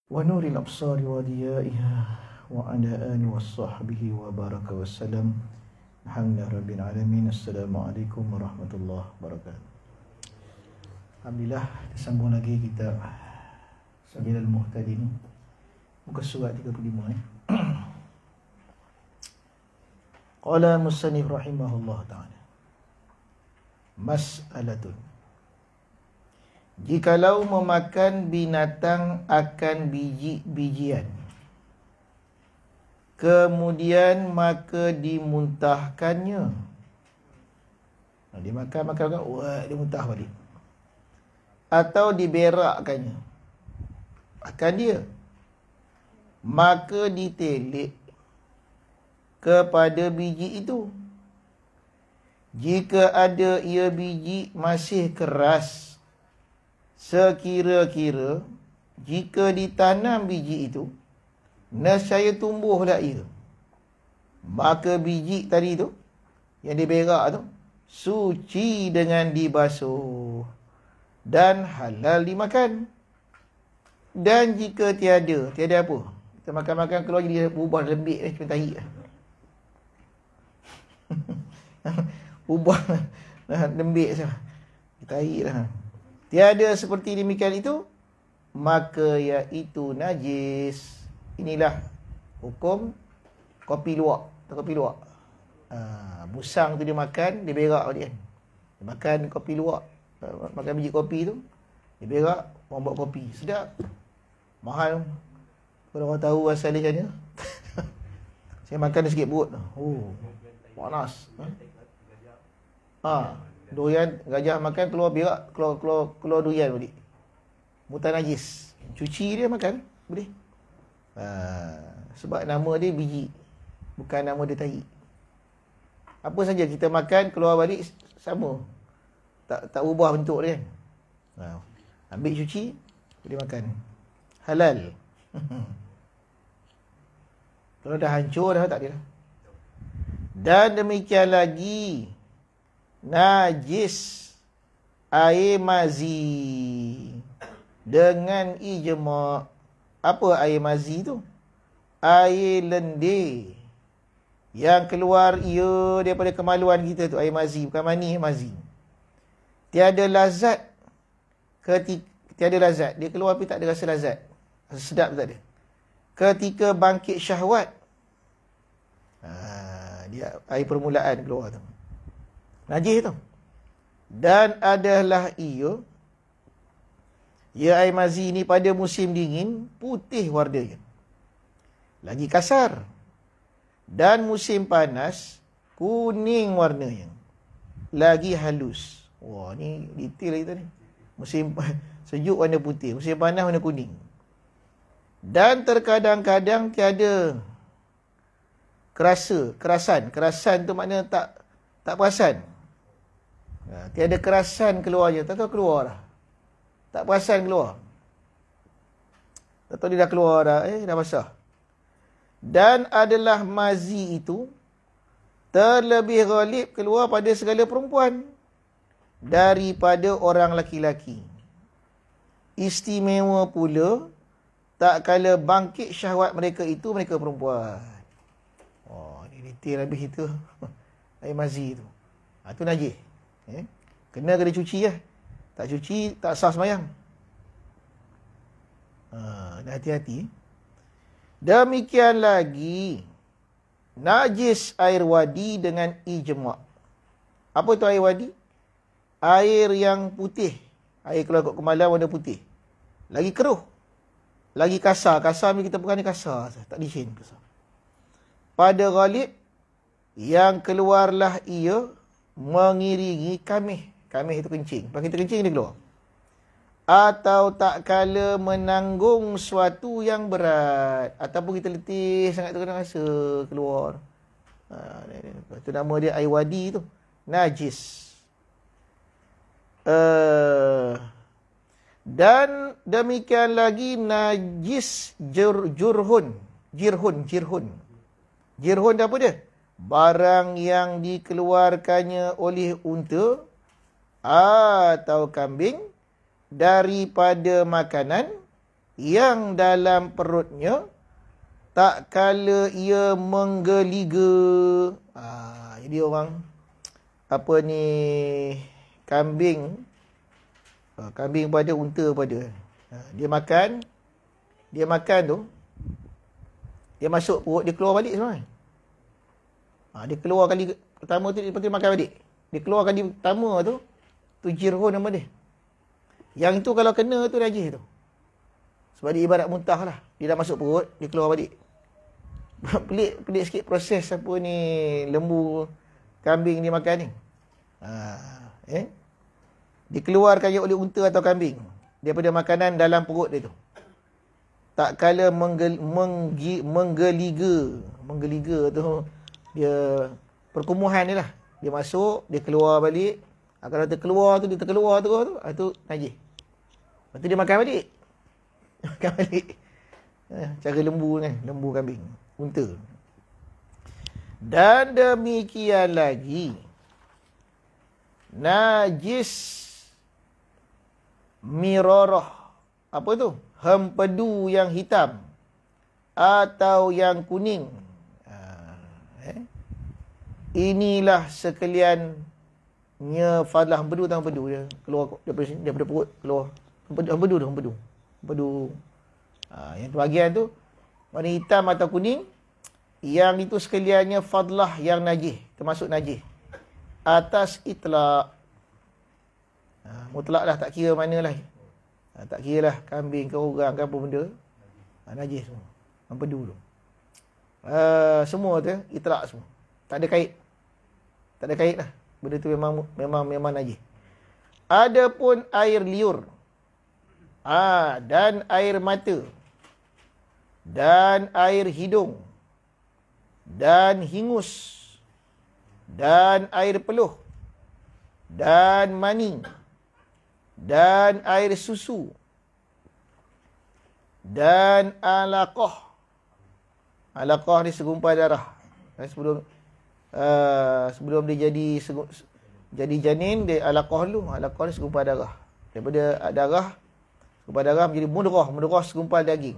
ونور الأبصار وضيائها وعلى آله وصحبه وبارك وسلم. Alhamdulillah Rabbil Alamin. Assalamualaikum warahmatullahi wabarakatuh. Alhamdulillah, tersambung lagi kita Sabilal Muhtadin, muka surat 35 Qala musannif rahimahullah ta'ala, mas'alatun, jikalau memakan binatang akan biji-bijian, kemudian maka dimuntahkannya. Dia makan, wah, dia muntah balik. Atau diberakkannya akan dia, maka ditelik kepada biji itu. Jika ada ia biji masih keras, sekira-kira jika ditanam biji itu, nescaya tumbuhlah ia, maka biji tadi tu yang diberak tu suci dengan dibasuh dan halal dimakan. Dan jika tiada apa, kita makan-makan keluar jadi ubah lembik ni, cuma tahi ubah lembik saja, tahi lah. Tiada seperti demikian itu, maka iaitu najis. Inilah hukum kopi luwak. Kopi luwak, busang tu dia makan, dia berak balik kan. Dia makan kopi luwak, makan biji kopi tu, dia berak, orang buat kopi sedap, mahal. Kalau orang tahu asal dia macam mana. Saya makan dia sikit perut, panas. Durian gajah makan, keluar berak, keluar durian balik, mutan najis. Cuci dia makan boleh. Sebab nama dia biji, bukan nama dia tahi. Apa saja kita makan keluar balik sama, tak ubah bentuk dia kan. Ambil cuci, boleh makan, halal. Kalau dah hancur dah tak ada dah. Dan demikian lagi najis air mazi dengan ijma'. Apa air mazi tu? Air lendir yang keluar ia daripada kemaluan kita tu, air mazi, bukan mani, mazi. Tiada lazat tiada lazat. Dia keluar tapi tak ada rasa lazat, rasa sedap tak ada. Ketika bangkit syahwat, dia air permulaan keluar tu, najis tu. Dan adalah ia air mazi ni pada musim dingin putih warnanya, lagi kasar. Dan musim panas kuning warnanya, lagi halus. Wah, ni detail kita ni. Musim sejuk warna putih, musim panas warna kuning. Dan terkadang-kadang tiada kerasan tu makna tak perasan. Tiada kerasan keluarnya, tak tahu keluar dah, tak perasan keluar, tak tahu dia dah keluar dah, dah basah. Dan adalah mazi itu terlebih ghalib keluar pada segala perempuan daripada orang laki-laki. Istimewa pula tak kala bangkit syahwat mereka itu, mereka perempuan. Ni detail habis itu. Air mazi tu, tu najis. Kena cuci lah. Tak cuci, tak sah sembahyang. Dah hati-hati. Demikian lagi najis air wadi dengan ijma'. Apa tu air wadi? Air yang putih, air keluar kat kemaluan warna putih, lagi keruh, lagi kasar. Kasar ni kita bukan ni kasar, tak licin, kasar. Pada ghalib yang keluarlah ia mengiringi kamih. Kamih itu kencing, pas kita kencing dia keluar. Atau tak kala menanggung suatu yang berat, ataupun kita letih sangat tu, kadang rasa keluar. Itu nama dia air wadi tu, najis. Dan demikian lagi najis jirhun. Jirhun apa dia? Barang yang dikeluarkannya oleh unta atau kambing daripada makanan yang dalam perutnya tak kala ia menggeliga. Jadi orang apa ni, kambing pada, unta pada, dia makan tu, dia masuk perut, dia keluar balik semua. Dia keluar kali pertama tu, dia makan balik. Dia keluar kali pertama tu jirhun nama dia. Yang tu kalau kena tu najis tu. Sebab dia ibarat muntah lah. Dia dah masuk perut, dia keluar balik. Pelik sikit proses apa ni, lembu kambing dia makan ni. Dikeluarkan oleh unta atau kambing daripada makanan dalam perut dia tu. Tak kala menggeliga tu, dia perkumuhan dia lah. Dia masuk, dia keluar balik. Kalau dia terkeluar tu, tu najis. Lepas tu dia makan balik. Makan balik. Cara lembu kan, lembu kambing, unta. Dan demikian lagi, najis mirarah. Apa tu? Hempedu yang hitam atau yang kuning. Inilah sekaliannya fadlah. Hempedu atau hempedu, dia keluar daripada perut, keluar hempedu. Yang tu bahagian tu warna hitam atau kuning, yang itu sekaliannya fadlah yang najis, termasuk najis atas itlaq. Mutlak lah, tak kira mana lah. Tak kira lah kambing ke orang ke apa benda, najis semua. Hempedu tu semua tu itlaq semua. Tak ada kait lah. Benda tu memang najis. Adapun air liur, dan air mata, dan air hidung, dan hingus, dan air peluh, dan mani, dan air susu, dan alaqah. Alaqah ni segumpal darah. Sebelum dia jadi janin, dia alaqah dulu. Alaqah ni segumpal darah. Daripada darah, segumpal darah menjadi mudrah. Mudrah segumpal daging.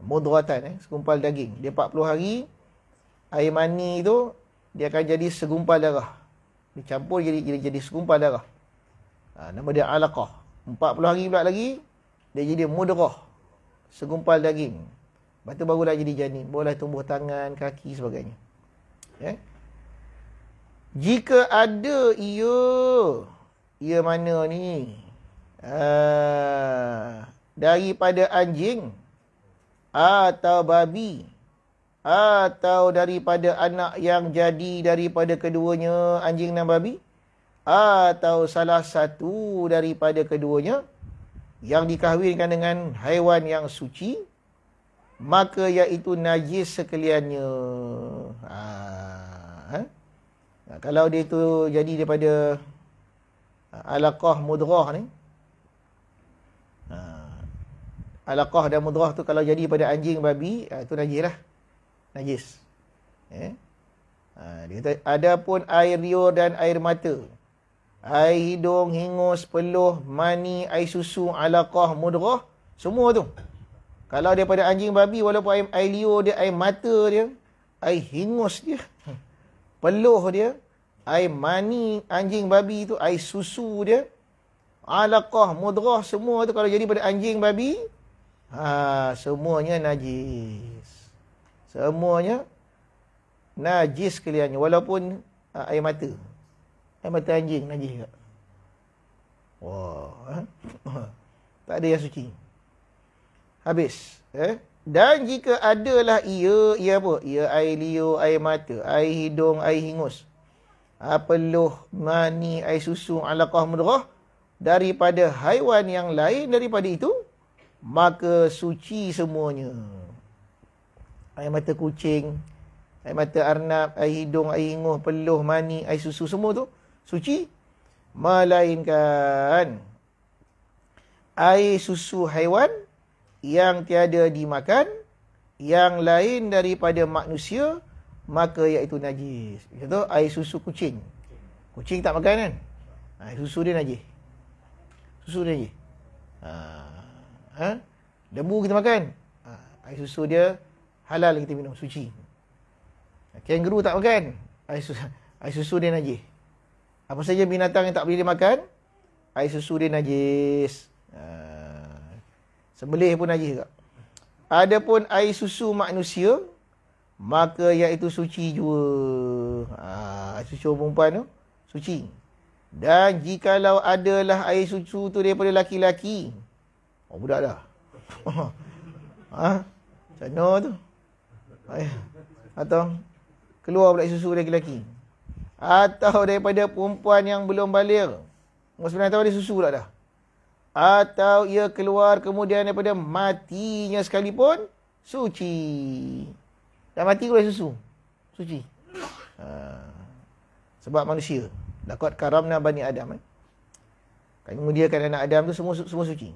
Mudratan, segumpal daging. Dia 40 hari, air mani tu dia akan jadi segumpal darah. Dicampur jadi segumpal darah. Nama dia alaqah. 40 hari pula lagi, dia jadi mudrah, segumpal daging. Lepas tu barulah jadi janin. Barulah tumbuh tangan, kaki, sebagainya. Jika ada ia mana ni, daripada anjing atau babi, atau daripada anak yang jadi daripada keduanya, anjing dan babi, atau salah satu daripada keduanya yang dikahwinkan dengan haiwan yang suci, maka iaitu najis sekaliannya. Kalau dia itu jadi daripada alaqah mudrah ni, alaqah dan mudrah tu kalau jadi pada anjing babi, itu najis lah. Najis. Dia kata, adapun air liur dan air mata, air hidung, hingus, peluh, mani, air susu, alaqah, mudrah, semua tu kalau daripada anjing babi, walaupun air liur dia, air mata dia, air hingus dia, peluh dia, air mani anjing babi tu, air susu dia, alaqah, mudrah, semua tu kalau jadi pada anjing babi, semuanya najis. Semuanya najis sekaliannya, walaupun air mata. Air mata anjing najis juga. Tak ada yang suci. Habis. Dan jika adalah ia apa? Ia air liur, air mata, air hidung, air hingus, peluh, mani, air susu, alaqah, mudrah, daripada haiwan yang lain daripada itu, maka suci semuanya. Air mata kucing, air mata arnab, air hidung, air hingus, peluh, mani, air susu, semua tu suci. Melainkan air susu haiwan yang tiada dimakan, yang lain daripada manusia, maka iaitu najis. Contoh air susu kucing. Kucing tak makan kan? Air susu dia najis. Susu dia najis. Lembu kita makan. Air susu dia halal kita minum, suci. Kenguru tak makan. Air susu dia najis. Apa saja binatang yang tak boleh dimakan, air susu dia najis. Sembelih pun najis juga. Adapun air susu manusia, maka iaitu suci jua. Air susu perempuan tu suci. Dan jikalau adalah air susu tu daripada laki-laki, budak dah. Macam mana tu? Atau keluar pula air susu laki-laki. Atau daripada perempuan yang belum baligh. Sebenarnya tahu ada susu pula dah. Atau ia keluar kemudian daripada matinya sekalipun, suci. Dah mati keluar susu, suci. Sebab manusia. Laqad karamna bani Adam. Kami muliakan anak Adam tu semua suci.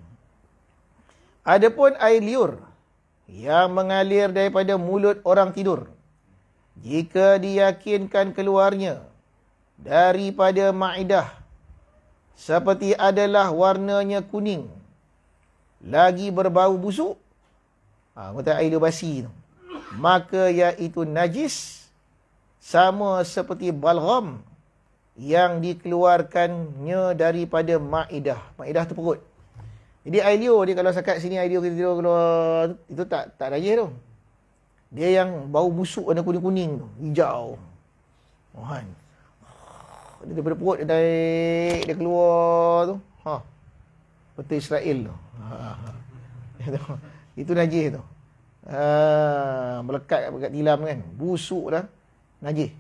Adapun air liur yang mengalir daripada mulut orang tidur, jika diyakinkan keluarnya daripada ma'idah seperti adalah warnanya kuning, lagi berbau busuk, kata air liur basi tu, maka iaitu najis, sama seperti balgham yang dikeluarkannya daripada ma'idah. Ma'idah tu perut. Jadi air liur dia, kalau sekat sini air liur kita tidur keluar, itu tak najis tu. Dia yang bau busuk warna kuning-kuning tu, hijau. Kan. Dia daripada perut dia naik, dia keluar tu. Betul Israel tu. Itu najis tu. Melekat kat tilam kan. Busuk dah. Najis.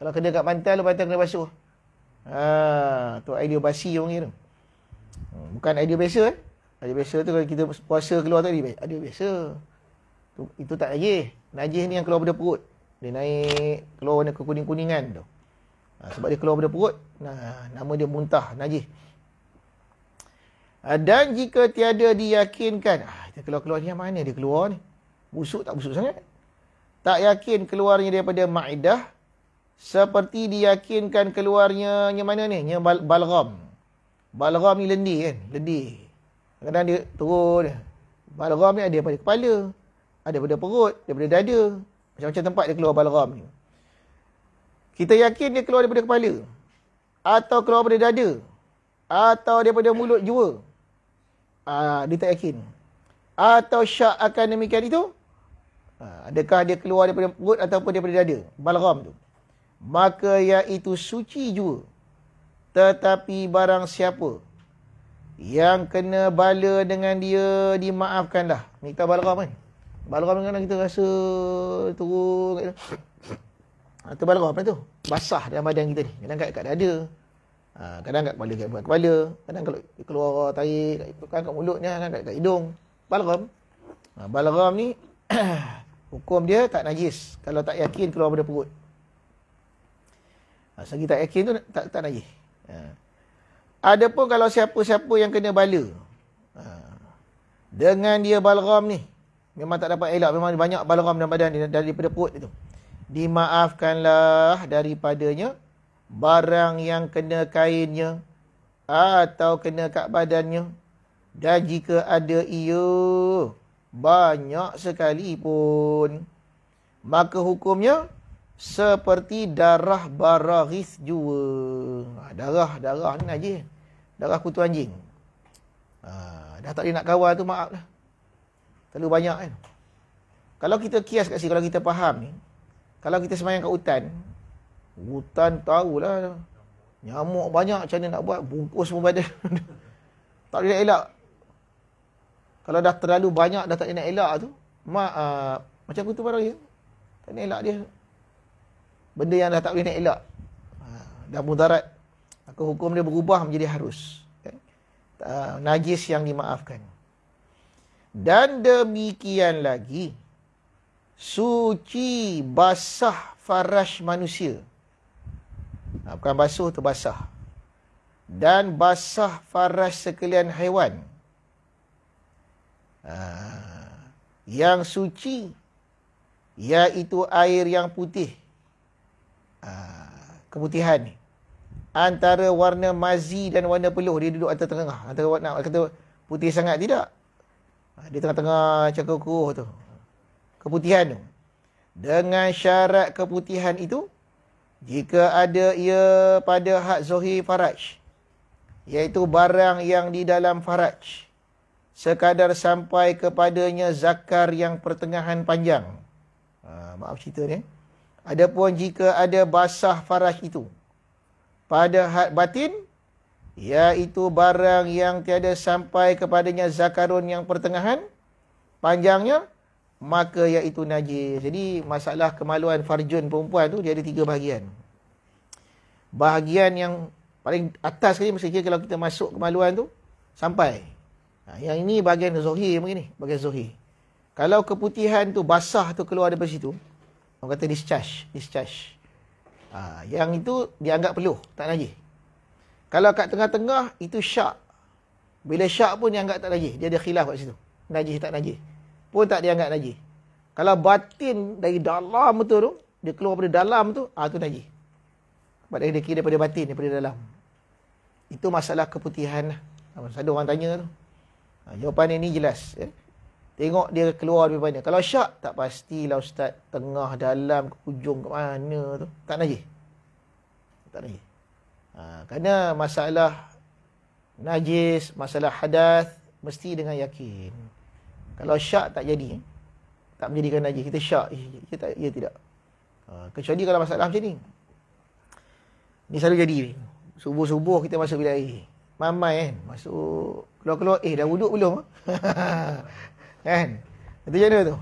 Kalau kena kat pantai, pantai kena basuh. Tu air liur basi orang kira. Bukan air liur biasa. Air biasa tu kalau kita puasa keluar tadi, air liur biasa. Itu tak najis. Najis ni yang keluar daripada perut. Dia naik, keluar warna kekuning-kuningan tu. Sebab dia keluar daripada perut, nama dia muntah, najis. Dan jika tiada diyakinkan, dia keluar-keluar ni yang mana dia keluar ni? Busuk tak busuk sangat? Tak yakin keluarnya daripada ma'idah, seperti diyakinkan keluarnya yang mana ni? Yang balgham. Balgham ni lendir kan? Lendir. Kadang-kadang dia turun. Balgham ni ada daripada kepala, ada daripada perut, daripada dada. Macam-macam tempat dia keluar balgham ni. Kita yakin dia keluar daripada kepala, atau keluar daripada dada, atau daripada mulut jua. Dia tak yakin. Atau syak akan demikian itu. Adakah dia keluar daripada perut ataupun daripada dada? Balgham tu. Maka iaitu suci jua. Tetapi barang siapa yang kena bala dengan dia, dimaafkanlah. Ni kita balgham kan? Balgham kadang kita rasa turun. Itu balgham tu. Basah dalam badan kita ni. Kadang kat dada. Kadang kat kepala. Kadang kalau keluar tarik, kan kat mulut ni, kan kat hidung. Balgham. Balgham ni hukum dia tak najis kalau tak yakin keluar daripada perut. Selagi tak yakin tu tak najis. Adapun kalau siapa-siapa yang kena bala dengan dia balgham ni, memang tak dapat elak, memang banyak balgham dalam badan dia daripada perut itu, dimaafkanlah daripadanya barang yang kena kainnya atau kena kat badannya, dan jika ada ia banyak sekali pun, maka hukumnya seperti darah baraghis jua. Darah ni najis. Darah kutu anjing. Dah tak boleh nak kawal tu, maaf lah. Terlalu banyak kan. Kalau kita kias kat sini, kalau kita faham ni, kalau kita semayang kat hutan tahulah. Nyamuk banyak, macam mana nak buat? Bungkus pun badan. Tak boleh nak elak. Kalau dah terlalu banyak, dah tak boleh nak elak tu, macam kutu baraghis. Tak boleh elak dia. Benda yang dah tak boleh nak elak, dah mudarat, maka hukum dia berubah menjadi harus. Najis yang dimaafkan. Dan demikian lagi, suci basah farash manusia. Bukan basuh tu, basah. Dan basah farash sekalian haiwan. Yang suci, iaitu air yang putih. Keputihan ni antara warna mazi dan warna peluh, dia duduk antara tengah. Antara warna kata putih sangat, tidak. Di tengah-tengah cekukuh tu. Keputihan tu. Dengan syarat keputihan itu, jika ada ia pada had zohir faraj, iaitu barang yang di dalam faraj, sekadar sampai kepadanya zakar yang pertengahan panjang. Maaf cerita ni. Adapun jika ada basah faraj itu pada had batin, iaitu barang yang tiada sampai kepadanya zakarun yang pertengahan panjangnya, maka iaitu najis. Jadi masalah kemaluan farjun perempuan tu dia ada 3 bahagian. Bahagian yang paling atas sekali mesti kalau kita masuk kemaluan tu sampai. Yang ini bahagian zohir begini, bahagian zohir. Kalau keputihan tu basah tu keluar daripada situ, orang kata discharge. Yang itu dianggap peluh, tak najis. Kalau kat tengah-tengah itu syak. Bila syak pun dianggap tak najis. Dia ada khilaf kat situ. Najis tak najis. Pun tak dianggap najis. Kalau batin dari dalam betul tu, dia keluar daripada dalam tu, tu najis. Sebab dia kira daripada batin, daripada dalam. Itu masalah keputihan lah. Ada orang tanya tu. Jawapan ini jelas. Tengok dia keluar daripada mana. Kalau syak, tak pastilah ustaz. Tengah, dalam, ujung ke mana tu. Tak najis. Tak najis. Kerana masalah najis, masalah hadas, mesti dengan yakin. Kalau syak tak jadi, tak menjadikan najis. Kita syak, ia tidak. Kecuali kalau masalah macam ni. Ni selalu jadi. Subuh-subuh kita masuk bilik air. Mamai kan, masuk, keluar-keluar, dah wuduk belum? Kan? Itu macam mana tu?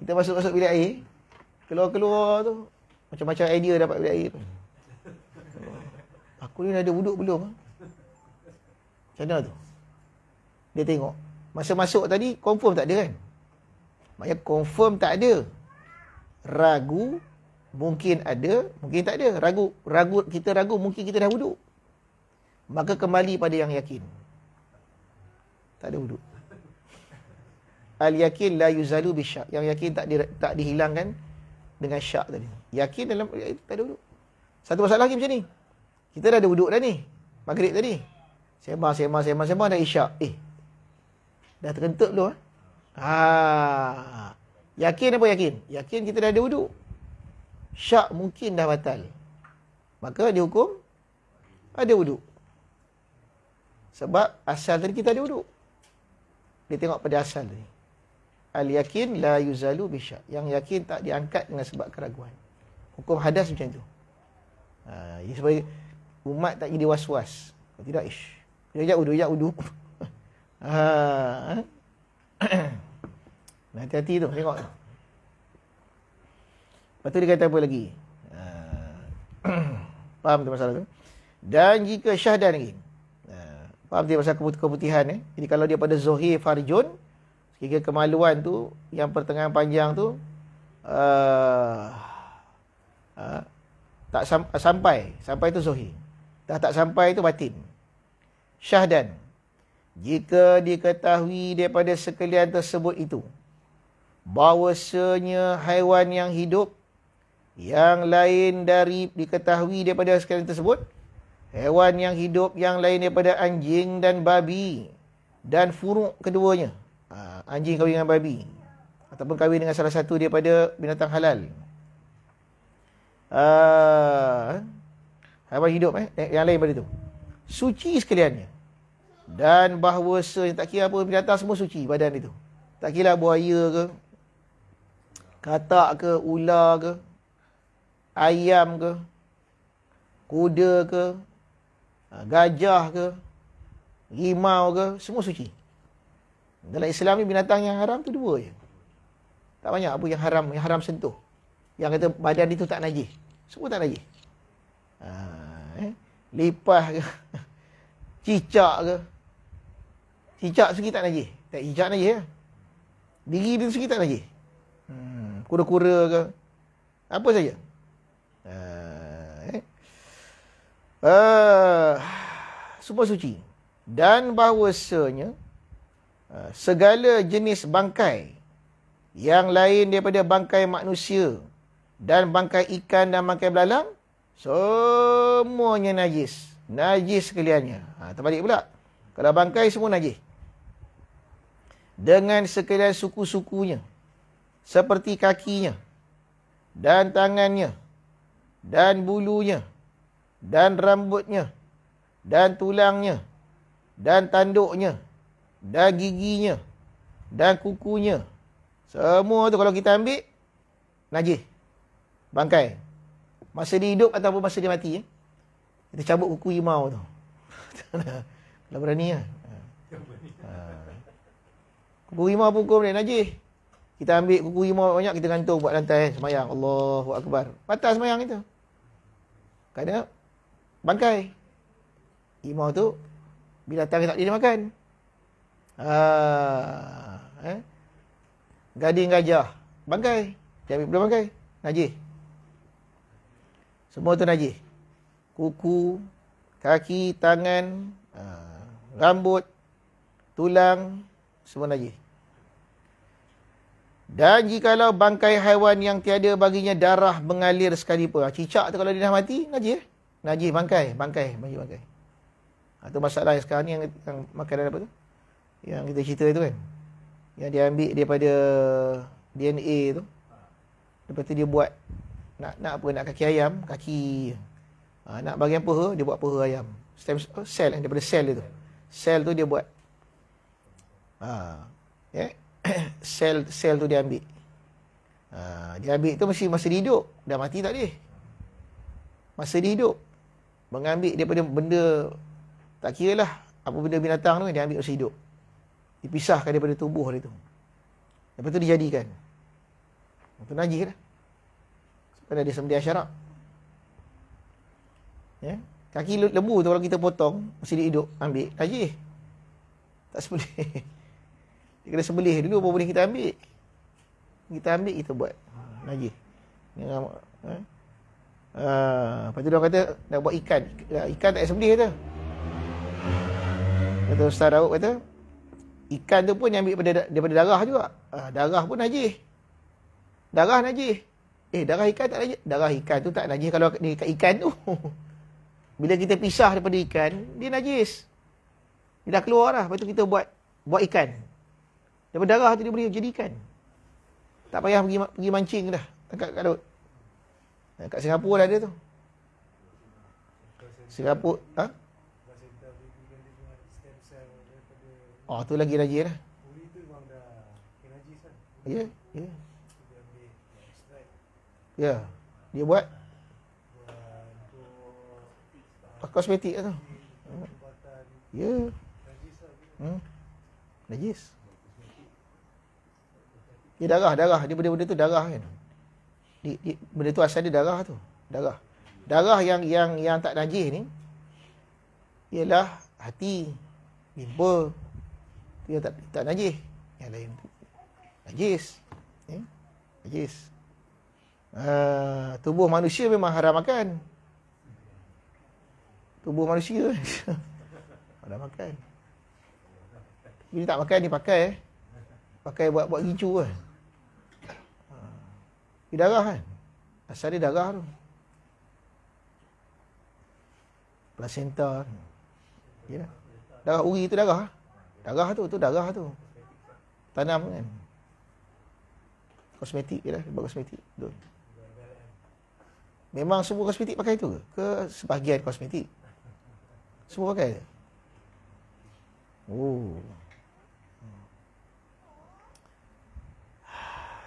Kita masuk bilik air, keluar-keluar tu, macam-macam idea dapat bilik air tu. Aku ni dah ada wuduk belum? Macam mana tu? Dia tengok. Masa masuk tadi, confirm tak ada kan? Maknanya confirm tak ada. Ragu, mungkin ada, mungkin tak ada. Kita ragu, mungkin kita dah wuduk. Maka kembali pada yang yakin. Tak ada wuduk. Al-yakin la yuzalu bisyak. Yang yakin tak dihilangkan dengan syak tadi. Yakin dalam tak ada wuduk. Satu masalah lagi macam ni. Kita dah ada wuduk dah ni. Maghrib tadi. Sembang dah isyak. Dah terkentut belum? Yakin apa yakin? Yakin kita dah ada wuduk. Syak mungkin dah batal. Maka dihukum ada wuduk. Sebab asal tadi kita ada wuduk. Dia tengok pada asal tadi. Al-yakin la yuzalu bisyak. Yang yakin tak diangkat dengan sebab keraguan. Hukum hadas macam tu. Supaya umat tak jadi was-was. Kalau tidak, Sekejap wuduk. Hati-hati tu, tengok tu. Lepas tu dia kata apa lagi? Faham tu masalah tu? Dan jika syahdan lagi. Faham dia pasal keputihan ni? Jadi kalau dia pada zohir farjun, sekiranya kemaluan tu, yang pertengahan panjang tu, tak sampai tu zohir. Dah tak sampai tu batin. Syahdan, jika diketahui daripada sekalian tersebut itu, bahawasanya haiwan yang hidup yang lain dari diketahui daripada sekalian tersebut, haiwan yang hidup yang lain daripada anjing dan babi dan furuk keduanya, anjing kahwin dengan babi ataupun kahwin dengan salah satu daripada binatang halal, haiwan hidup yang lain daripada itu, suci sekaliannya. Dan bahawasanya tak kira apa binatang, semua suci badan itu. Tak kira buaya ke, katak ke, ular ke, ayam ke, kuda ke, gajah ke, rimau ke, semua suci. Dalam Islam ni binatang yang haram tu 2 je. Tak banyak apa yang haram sentuh. Yang kata badan itu tak najis. Semua tak najis. Lipas ke, cicak ke. Cicak segi tak najis. Tak cicak najis lah. Diri dia segi tak najis. Kura-kura ke. Apa saja. Semua suci. Dan bahawasanya segala jenis bangkai yang lain daripada bangkai manusia dan bangkai ikan dan bangkai belalang, semuanya najis. Najis sekaliannya. Terbalik pula. Kalau bangkai semua najis. dengan sekalian suku-sukunya, seperti kakinya, dan tangannya, dan bulunya, dan rambutnya, dan tulangnya, dan tanduknya, dan giginya, dan kukunya. Semua tu kalau kita ambil, najis. Bangkai. Masa dia hidup ataupun masa dia mati. Kita cabut kuku harimau tu. Kalau berani lah. Kuku harimau pun hukum dia najis. Kita ambil kuku harimau banyak, kita gantung buat lantai semayang. Allahu Akbar. Batal semayang itu. Kerana bangkai. Harimau tu, binatang tak boleh makan. Gading gajah. Bangkai. Dia ambil belah bangkai. Najis. Semua tu najis. Kuku, kaki, tangan, rambut, tulang, semua najis. Dan jikalau bangkai haiwan yang tiada baginya darah mengalir sekalipun. Cicak tu kalau dia dah mati, najis. Najis bangkai. Najis bangkai. Itu masalah yang sekarang ni yang makanan apa tu? Yang kita cerita tu kan. Yang dia ambil daripada DNA tu. Lepas tu dia buat nak apa, nak kaki ayam, kaki. Nak bagian peha, dia buat peha ayam. Sel daripada sel dia tu. Sel tu dia buat. Sel tu dia ambil. Dia ambil tu masa dia hidup. Dah mati tak dia? Masa dia hidup. Mengambil daripada benda, tak kira lah apa benda binatang tu, dia ambil masa hidup. Dipisahkan daripada tubuh dia tu. Lepas tu dijadikan. Itu najis lah. Sebab dia sembelih syarak. Ya? Kaki lembu tu kalau kita potong, masa dia hidup, ambil, najis. Tak sembelih. Dia kena sembelih dulu baru boleh kita ambil. Kita ambil, kita buat. Najis. Lepas tu dia kata nak buat ikan. Ikan tak payah sembelih kata. Kata Ustaz Raub kata, ikan tu pun yang ambil daripada darah juga. Darah pun najis. Darah najis. Darah ikan tak najis. Darah ikan tu tak najis kalau dia kat ikan tu. Bila kita pisah daripada ikan, dia najis. Dia dah keluar dah. Lepas tu kita buat ikan. Daripada darah tu dia boleh jadi ikan. Tak payah pergi mancing dah. Tangkap kat laut. Kat Singapura dah ada tu. Singapura. Tu lagi najis lah. Ya. Ya. Dia buat kosmetik lah tu. Ya. Najis. Dia darah. Dia benda-benda tu darah kan. Benda tu asal dia darah tu. Darah yang tak najis ni ialah hati, limpa. Tu yang tak najis. Yang lain tu najis. Najis. Tubuh manusia memang haram makan. Tubuh manusia haram makan. Ini tak makan, ni pakai. Pakai buat gincu kan. Dia darah kan. Asal dia darah tu. Placenta. Ya. Darah uri tu darah. Darah tu darah tu. Tanam kan. Kosmetik je lah. Buat kosmetik. Betul. Memang semua kosmetik pakai tu ke? Ke sebahagian kosmetik? Semua pakai?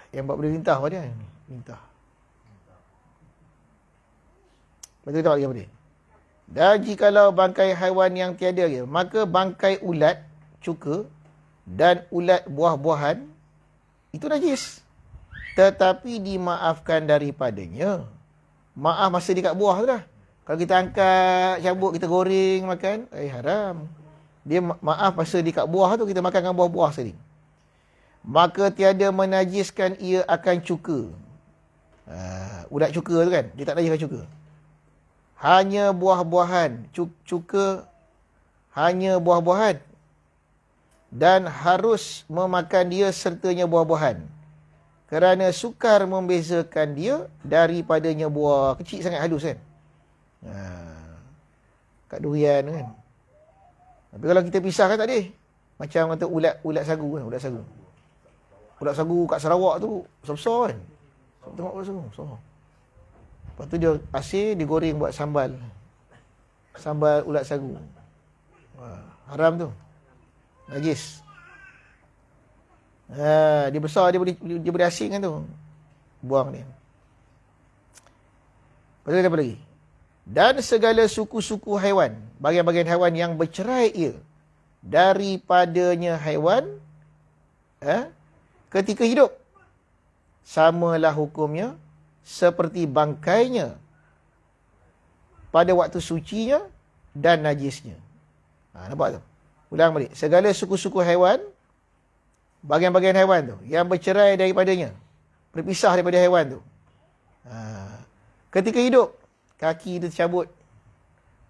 Yang buat benda lintah apa dia? Lintah. Lepas tu kita buat apa dia? Dan jikalau bangkai haiwan yang tiada, maka bangkai ulat, cuka dan ulat buah-buahan itu najis. Tetapi dimaafkan daripadanya. Maaf masa dekat buah tu dah. Kalau kita angkat, cabut, kita goreng, makan, haram. Dia maaf masa dekat buah tu, kita makan dengan buah-buah sekali. Maka tiada menajiskan ia akan cuka. Ulat cuka tu kan, dia tak najiskan cuka. Hanya buah-buahan. Cuka hanya buah-buahan. Dan harus memakan dia sertanya buah-buahan. Kerana sukar membezakan dia daripadanya buah. Kecil sangat, halus kan. Kat durian kan. Tapi kalau kita pisahkan tak boleh. Macam kata ulat sagu kan, ulat sagu. Ulat sagu kat Sarawak tu besar-besar kan. Tengok ulat sagu, besar. Lepas tu dia asin, digoreng buat sambal. Sambal ulat sagu. Haram tu. Najis. Dia besar, dia boleh asin kan tu. Buang dia. Lepas tu apa lagi? Dan segala suku-suku haiwan, bagian-bagian haiwan yang bercerai ia daripadanya haiwan ketika hidup, samalah hukumnya seperti bangkainya pada waktu sucinya dan najisnya. Nampak tu? Ulang balik. Segala suku-suku haiwan, bagian-bagian haiwan tu yang bercerai daripadanya, berpisah daripada haiwan tu, ketika hidup, kaki dia tercabut,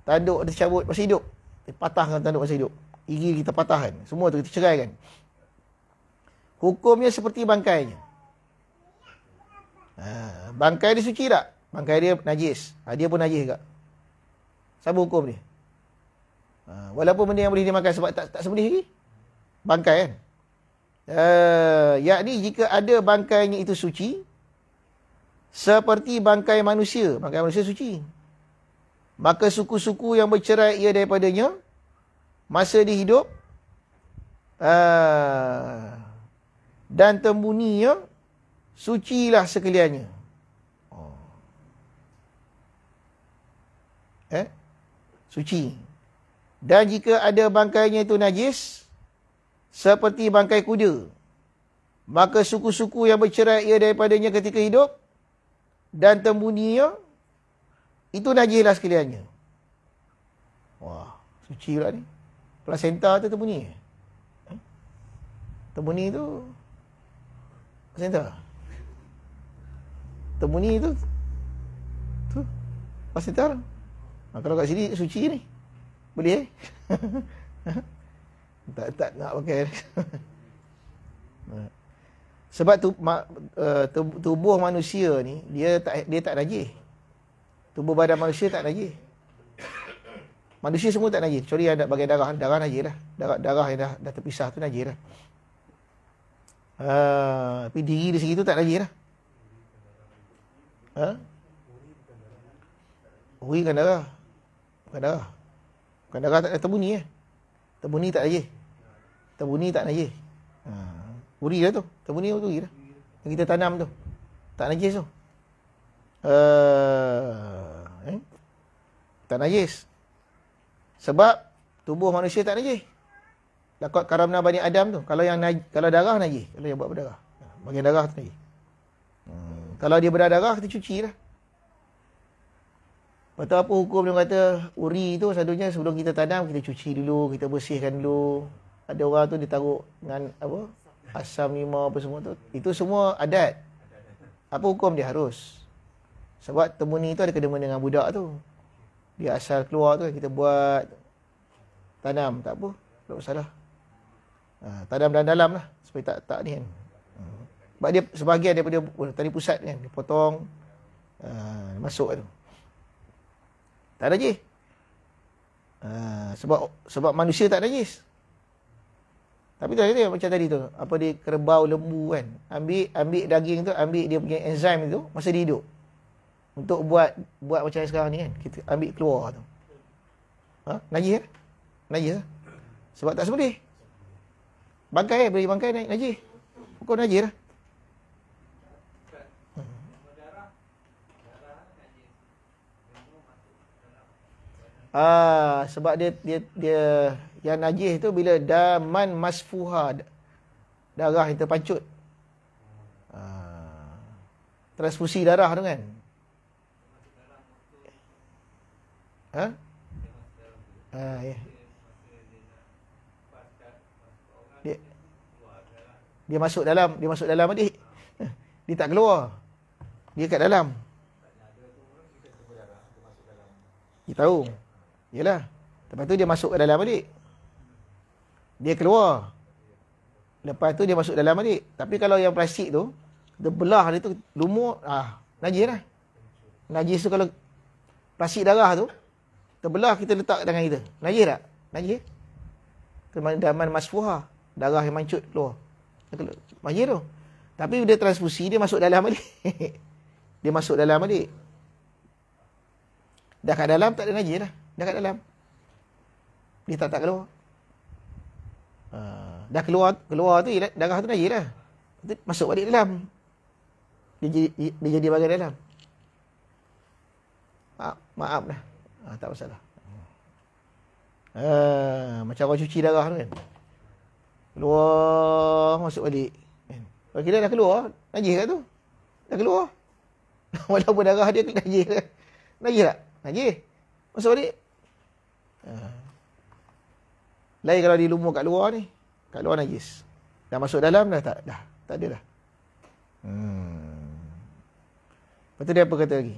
tanduk dia tercabut masa hidup, dia patahkan tanduk masa hidup, gigi kita patahkan, semua tu kita ceraikan. Hukumnya seperti bangkainya. Bangkai dia suci tak? Bangkai dia najis. Dia pun najis juga. Sama hukum dia. Walaupun benda yang boleh dimakan sebab tak sembelih lagi. Bangkai kan? Yakni jika ada bangkainya itu suci, seperti bangkai manusia. Bangkai manusia suci. Maka suku-suku yang bercerai ia daripadanya masa dia hidup, dan tembuninya, sucilah sekaliannya. Suci. Dan jika ada bangkainya itu najis, seperti bangkai kuda, maka suku-suku yang bercerai ia daripadanya ketika hidup, dan tembuninya, itu najislah sekaliannya. Wah, suci pula ni. Plasenta tu tembuni. Tembuni tu plasenta. Tembuni tu plasenta. Kalau kat sini suci ni. Boleh tak nak pakai. Sebab tubuh manusia ni dia tak najis. Tubuh badan manusia tak najis. Manusia semua tak najis, kecuali ada bagian darah najis lah. Darah yang dah terpisah tu najis lah. Tapi diri dia segitu tak najis lah. Uri kan darah. Bukan darah. Bukan darah tak ada tembuni Tembuni tak najis. Tembuni tak najis. Uri lah tu. Tembuni tu uri lah. Yang kita tanam tu. Tak najis tu. Tak najis. Sebab tubuh manusia tak najis. Laqad karamna bani Adam tu. Kalau darah najis. Kalau yang buat berdarah. Bagian darah tu najis. Kalau dia berdarah, kita cuci lah. Lepas tu apa hukum dia kata uri tu selalunya sebelum kita tanam, kita cuci dulu, kita bersihkan dulu. Ada orang tu dia taruh dengan apa? Asam lima apa semua tu. Itu semua adat. Apa hukum dia? Harus. Sebab tembuni tu ada kena dengan budak tu. Dia asal keluar tu kita buat tanam, tak apa, tak masalah. Tanam dalam lah supaya tak ni kan. Sebab dia sebahagian daripada tali pusat kan, dia potong masuk tu. Tak najis. Sebab manusia tak najis. Tapi tu macam tadi tu, apa dia kerbau lembu kan, ambil daging tu, ambil dia punya enzim tu masa dia hidup. Untuk buat macam sekarang ni kan, kita ambil keluar tu. Najis kan? Najis lah. Sebab tak sembelih. Bangkai beri bangkai najis. Hukum najis lah. Sebab dia yang najis tu bila daman masfuha, darah yang terpancut. Transfusi darah tu kan. Ya. Dia masuk dalam adik. Dia tak keluar. Dia kat dalam. Dia tahu. Yalah. Lepas tu dia masuk ke dalam adik. Dia keluar. Lepas tu dia masuk dalam adik. Tapi kalau yang plastik tu, dia belah dia tu lumur, najis lah. Najis tu kalau plastik darah tu terbelah, kita letak tangan kita. Najis tak? Najis. Daman masfuha, darah yang mancut keluar. Najis tu. Tapi bila transfusi, dia masuk dalam balik. Dia masuk dalam balik. Dah kat dalam, tak ada najis dah. Dah kat dalam. Dia tak keluar. Dah keluar tu, darah tu najis dah. Masuk balik dalam. Dia jadi bagian dalam. Maaf dah. Tak masalah. Macam orang cuci darah tu kan. Keluar, masuk balik. Kalau kira dah keluar, najis kat tu. Dah keluar. Walaupun darah dia najis kan. Najis tak? Najis. Masuk balik. Lain kalau dilumur kat luar ni. Kat luar najis. Dah masuk dalam dah tak? Dah. Tak ada dah. Lepas tu dia apa kata lagi?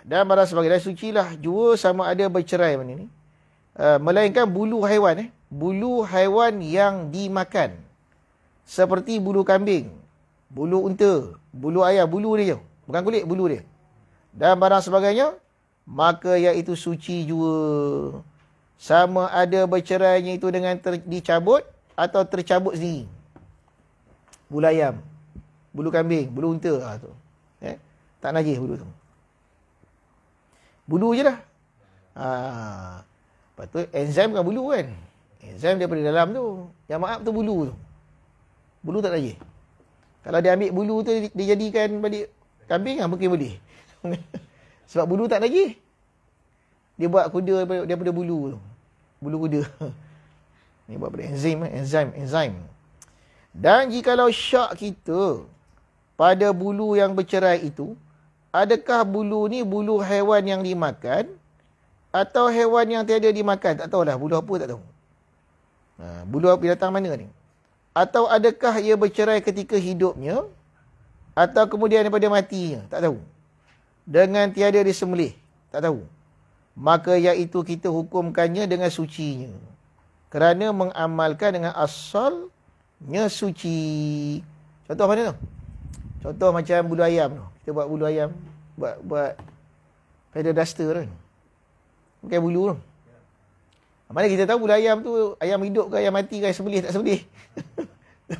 Dan barang sebagainya sucilah jua sama ada bercerai mana ni. Melainkan bulu haiwan. Bulu haiwan yang dimakan. Seperti bulu kambing, bulu unta, bulu ayam, bulu dia je. Bukan kulit, bulu dia. Dan barang sebagainya, maka iaitu suci jua. Sama ada bercerainya itu dengan dicabut atau tercabut sendiri. Bulu ayam, bulu kambing, bulu unta. Tu. Tak najis bulu tu. Bulu je lah. Lepas tu, enzim bukan bulu kan. Enzim daripada dalam tu. Yang maaf tu bulu tu. Bulu tak najis. Kalau dia ambil bulu tu, dia jadikan balik kambing, mungkin boleh. Sebab bulu tak najis. Dia buat kuda daripada bulu tu. Bulu kuda. Ni buat pada enzim. Dan jikalau syak kita pada bulu yang bercerai itu, adakah bulu ni bulu haiwan yang dimakan atau haiwan yang tiada dimakan? Tak tahulah bulu apa, tak tahu. Bulu binatang mana ni? Atau adakah ia bercerai ketika hidupnya atau kemudian daripada matinya? Tak tahu. Dengan tiada disembelih? Tak tahu. Maka iaitu kita hukumkannya dengan sucinya. Kerana mengamalkan dengan asalnya suci. Contoh mana tu? Contoh macam bulu ayam tu. Kita buat bulu ayam. Buat feather duster kan. Pakai bulu tu. Mana kita tahu bulu ayam tu ayam hidup ke ayam mati ke ayam sembelih tak sembelih.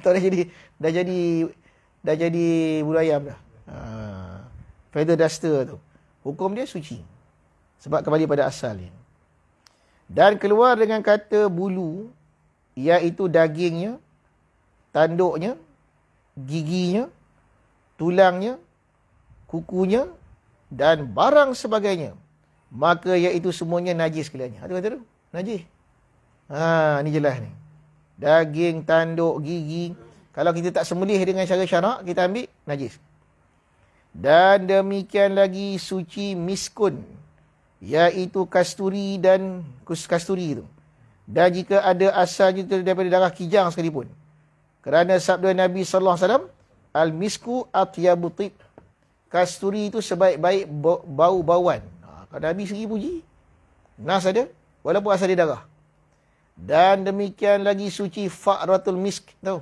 Tahu dah jadi bulu ayam dah. Feather duster tu. Hukum dia suci. Sebab kembali pada asalnya. Dan keluar dengan kata bulu, iaitu dagingnya, tanduknya, giginya, tulangnya, kukunya, dan barang sebagainya. Maka iaitu semuanya najis sekaliannya. Ada kata tu? Najis. Ni jelas ni. Daging, tanduk, gigi. Kalau kita tak sembelih dengan cara syarak, kita ambil, najis. Dan demikian lagi suci miskun, iaitu kasturi dan kasturi itu. Dan jika ada asalnya daripada darah kijang sekalipun. Kerana sabda Nabi SAW, al-misku atyabu tib. Kasturi itu sebaik-baik bau-bauan. Kalau Nabi sendiri puji, nas ada, walaupun asal dia darah. Dan demikian lagi suci fa'ratul misk. Tahu?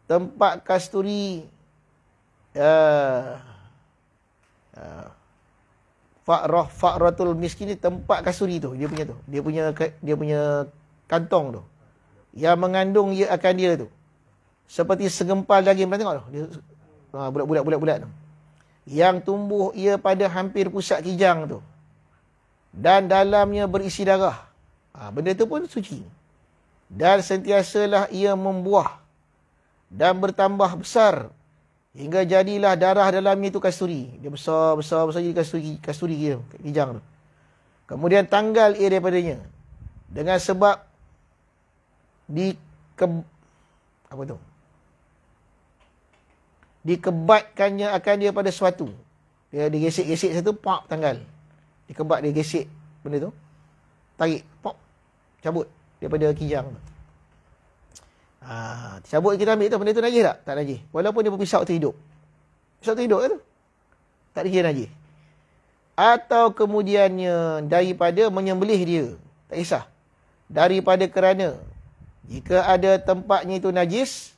Tempat kasturi fa'ratul misk ni tempat kasturi tu. Dia punya tu. Dia punya kantong tu. Yang mengandung ia akan dia tu. Seperti segempal daging. Pernah tengok tu? Dia, bulat-bulat tu. Yang tumbuh ia pada hampir pusat kijang tu. Dan dalamnya berisi darah. Benda tu pun suci. Dan sentiasalah ia membuah. Dan bertambah besar. Hingga jadilah darah dalamnya itu kasturi. Dia besar jadi kasturi kijang tu. Kemudian tanggal ia daripadanya. Dengan sebab dikebatkannya akan dia pada sesuatu. Dia gesek-gesek satu, pop, tanggal. Dikebat, dia gesek benda tu. Tarik, pop, cabut daripada kijang tu. Cabut kita ambil tu, benda tu najis tak? Tak najis. Walaupun dia berpisau tu hidup. Pisau tu hidup ke tu? Tak dikira najis. Atau kemudiannya daripada menyembelih dia. Tak kisah. Daripada kerana jika ada tempatnya itu najis,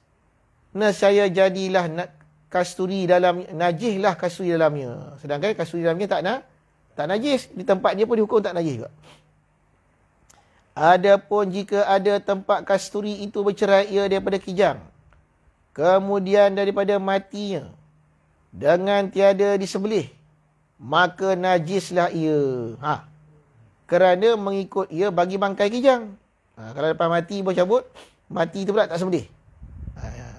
nescaya jadilah kasturi dalam, najislah kasturi dalamnya. Sedangkan kasturi dalamnya tak tak najis. Di tempat dia pun dihukum tak najis juga. Adapun jika ada tempat kasturi itu bercerai ia daripada kijang, kemudian daripada matinya dengan tiada disembelih, maka najislah ia. Kerana mengikut ia bagi bangkai kijang. Kalau lepas mati bercabut, mati tu pula tak sembelih.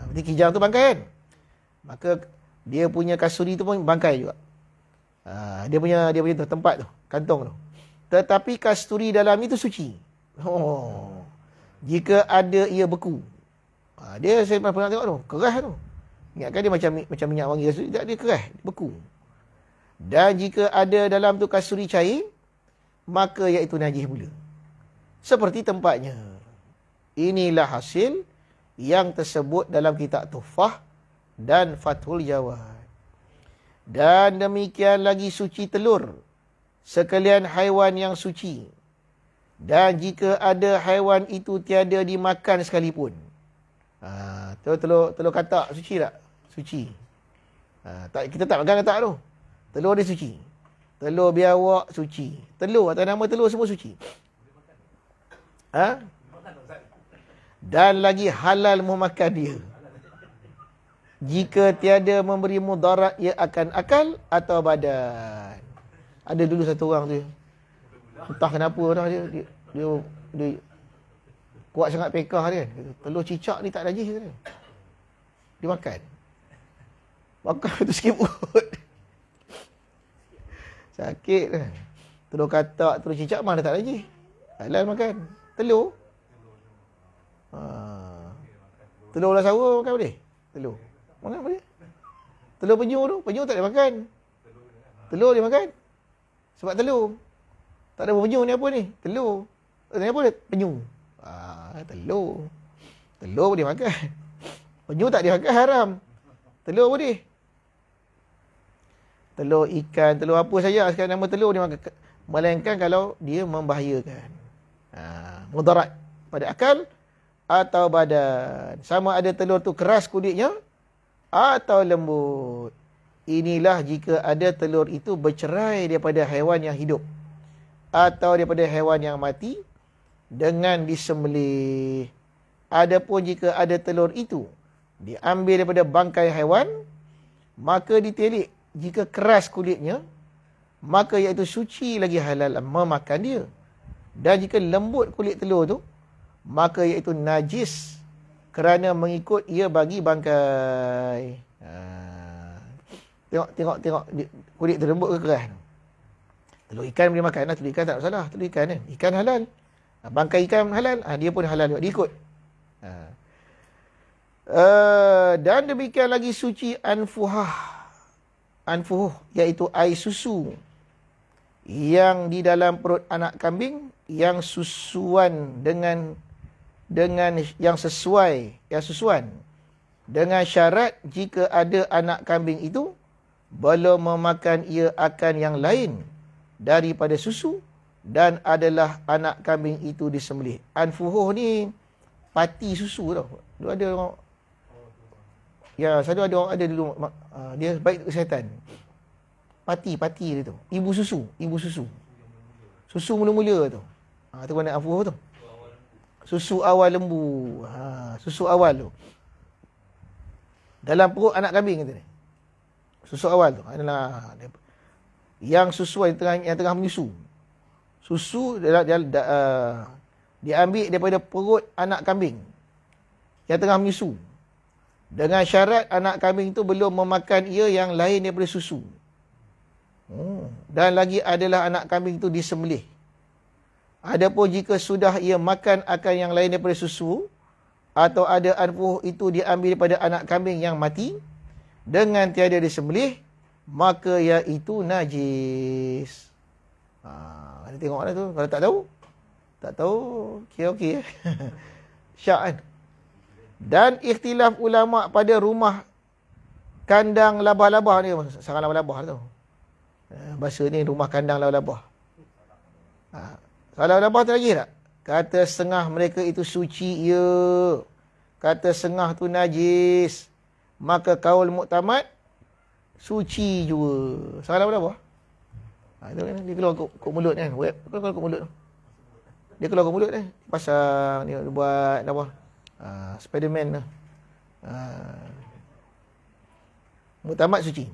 Berarti kijang tu bangkai kan? Maka dia punya kasturi tu pun bangkai juga. Dia punya tu, tempat tu, kantong tu. Tetapi kasturi dalam itu suci. Jika ada ia beku. Dia saya pernah tengok tu, keras tu. Ingatkan dia macam minyak wangi kasturi, tak, dia keras, beku. Dan jika ada dalam tu kasturi cair, maka iaitu najis pula. Seperti tempatnya. Inilah hasil yang tersebut dalam kitab Tuhfah dan Fathul Jawad. Dan demikian lagi suci telur, sekalian haiwan yang suci. Dan jika ada haiwan itu tiada dimakan sekalipun. Telur katak suci tak? Suci. Kita tak makan katak tu. Telur dia suci. Telur biawak suci. Telur atas nama telur semua suci. Dan lagi halal memakan dia. Jika tiada memberi mudarat ia akan akal atau badan. Ada dulu satu orang tu. Entah kenapa dah dia kuat sangat pekah dia. Telur cicak ni tak najis dia. Dia makan. Makan tu sikit perut. Sakit kan. Telur katak, telur cicak mana tak najis. Halal makan. Telur. Telur ular sawa makan boleh? Telur. Makan boleh? Telur penyu tu, penyu tak boleh makan. Telur dia makan. Sebab telur. Tak ada penyu ni apa ni? Telur. Ni apa dia? Penyu. Telur. Telur boleh makan. Penyu tak dia makan, haram. Telur boleh. Telur ikan, telur apa saja sekarang nama telur dia makan. Melainkan kalau dia membahayakan. Mudarat pada akal atau badan. Sama ada telur tu keras kulitnya atau lembut. Inilah jika ada telur itu bercerai daripada haiwan yang hidup atau daripada haiwan yang mati dengan disembelih. Adapun jika ada telur itu diambil daripada bangkai haiwan, maka ditelik. Jika keras kulitnya, maka iaitu suci lagi halal memakan dia. Dan jika lembut kulit telur tu, maka iaitu najis kerana mengikut ia bagi bangkai. Tengok kulit tu lembut ke keras. Telur ikan boleh makan lah. Telur ikan tak masalah. Telur ikan kan. Ikan halal. Bangkai ikan halal. Dia pun halal juga. Dia ikut. Dan demikian lagi suci anfuh, iaitu air susu yang di dalam perut anak kambing yang susuan dengan yang sesuai, yang susuan dengan syarat jika ada anak kambing itu belum memakan ia akan yang lain daripada susu dan adalah anak kambing itu disembelih. Anfuh ni pati susu tau. Dulu ada orang, ya, selalu ada orang ada dulu, dia baik kesihatan. Pati dia tu. Ibu susu. Susu mula-mula tu. Tu mana anfuh tu. Susu awal lembu. Susu awal tu. Dalam perut anak kambing kata ni. Susu awal tu adalah yang susu yang tengah menyusu. Susu diambil daripada perut anak kambing yang tengah menyusu. Dengan syarat anak kambing itu belum memakan ia yang lain daripada susu. Dan lagi adalah anak kambing itu disembelih. Adapun jika sudah ia makan akan yang lain daripada susu, atau ada anfuh itu diambil daripada anak kambing yang mati, dengan tiada disembelih, maka iaitu najis. Ada tengok ada tu. Kalau tak tahu, okey. Syak kan. Dan ikhtilaf ulama pada rumah kandang labah-labah ni. Sarang labah-labah tu. Bahasa ni rumah kandang labah-labah. Sarang labah tu lagi tak? Kata setengah mereka itu suci ya. Kata setengah tu najis. Maka kaul muktamad suci juga. Sarang labah-labah. Itu kan dia keluar kok mulut kan. Web keluar kok mulut tu. Dia keluar kok mulut kan. Pasang dia buat apa? Spiderman tu. Muktamad suci.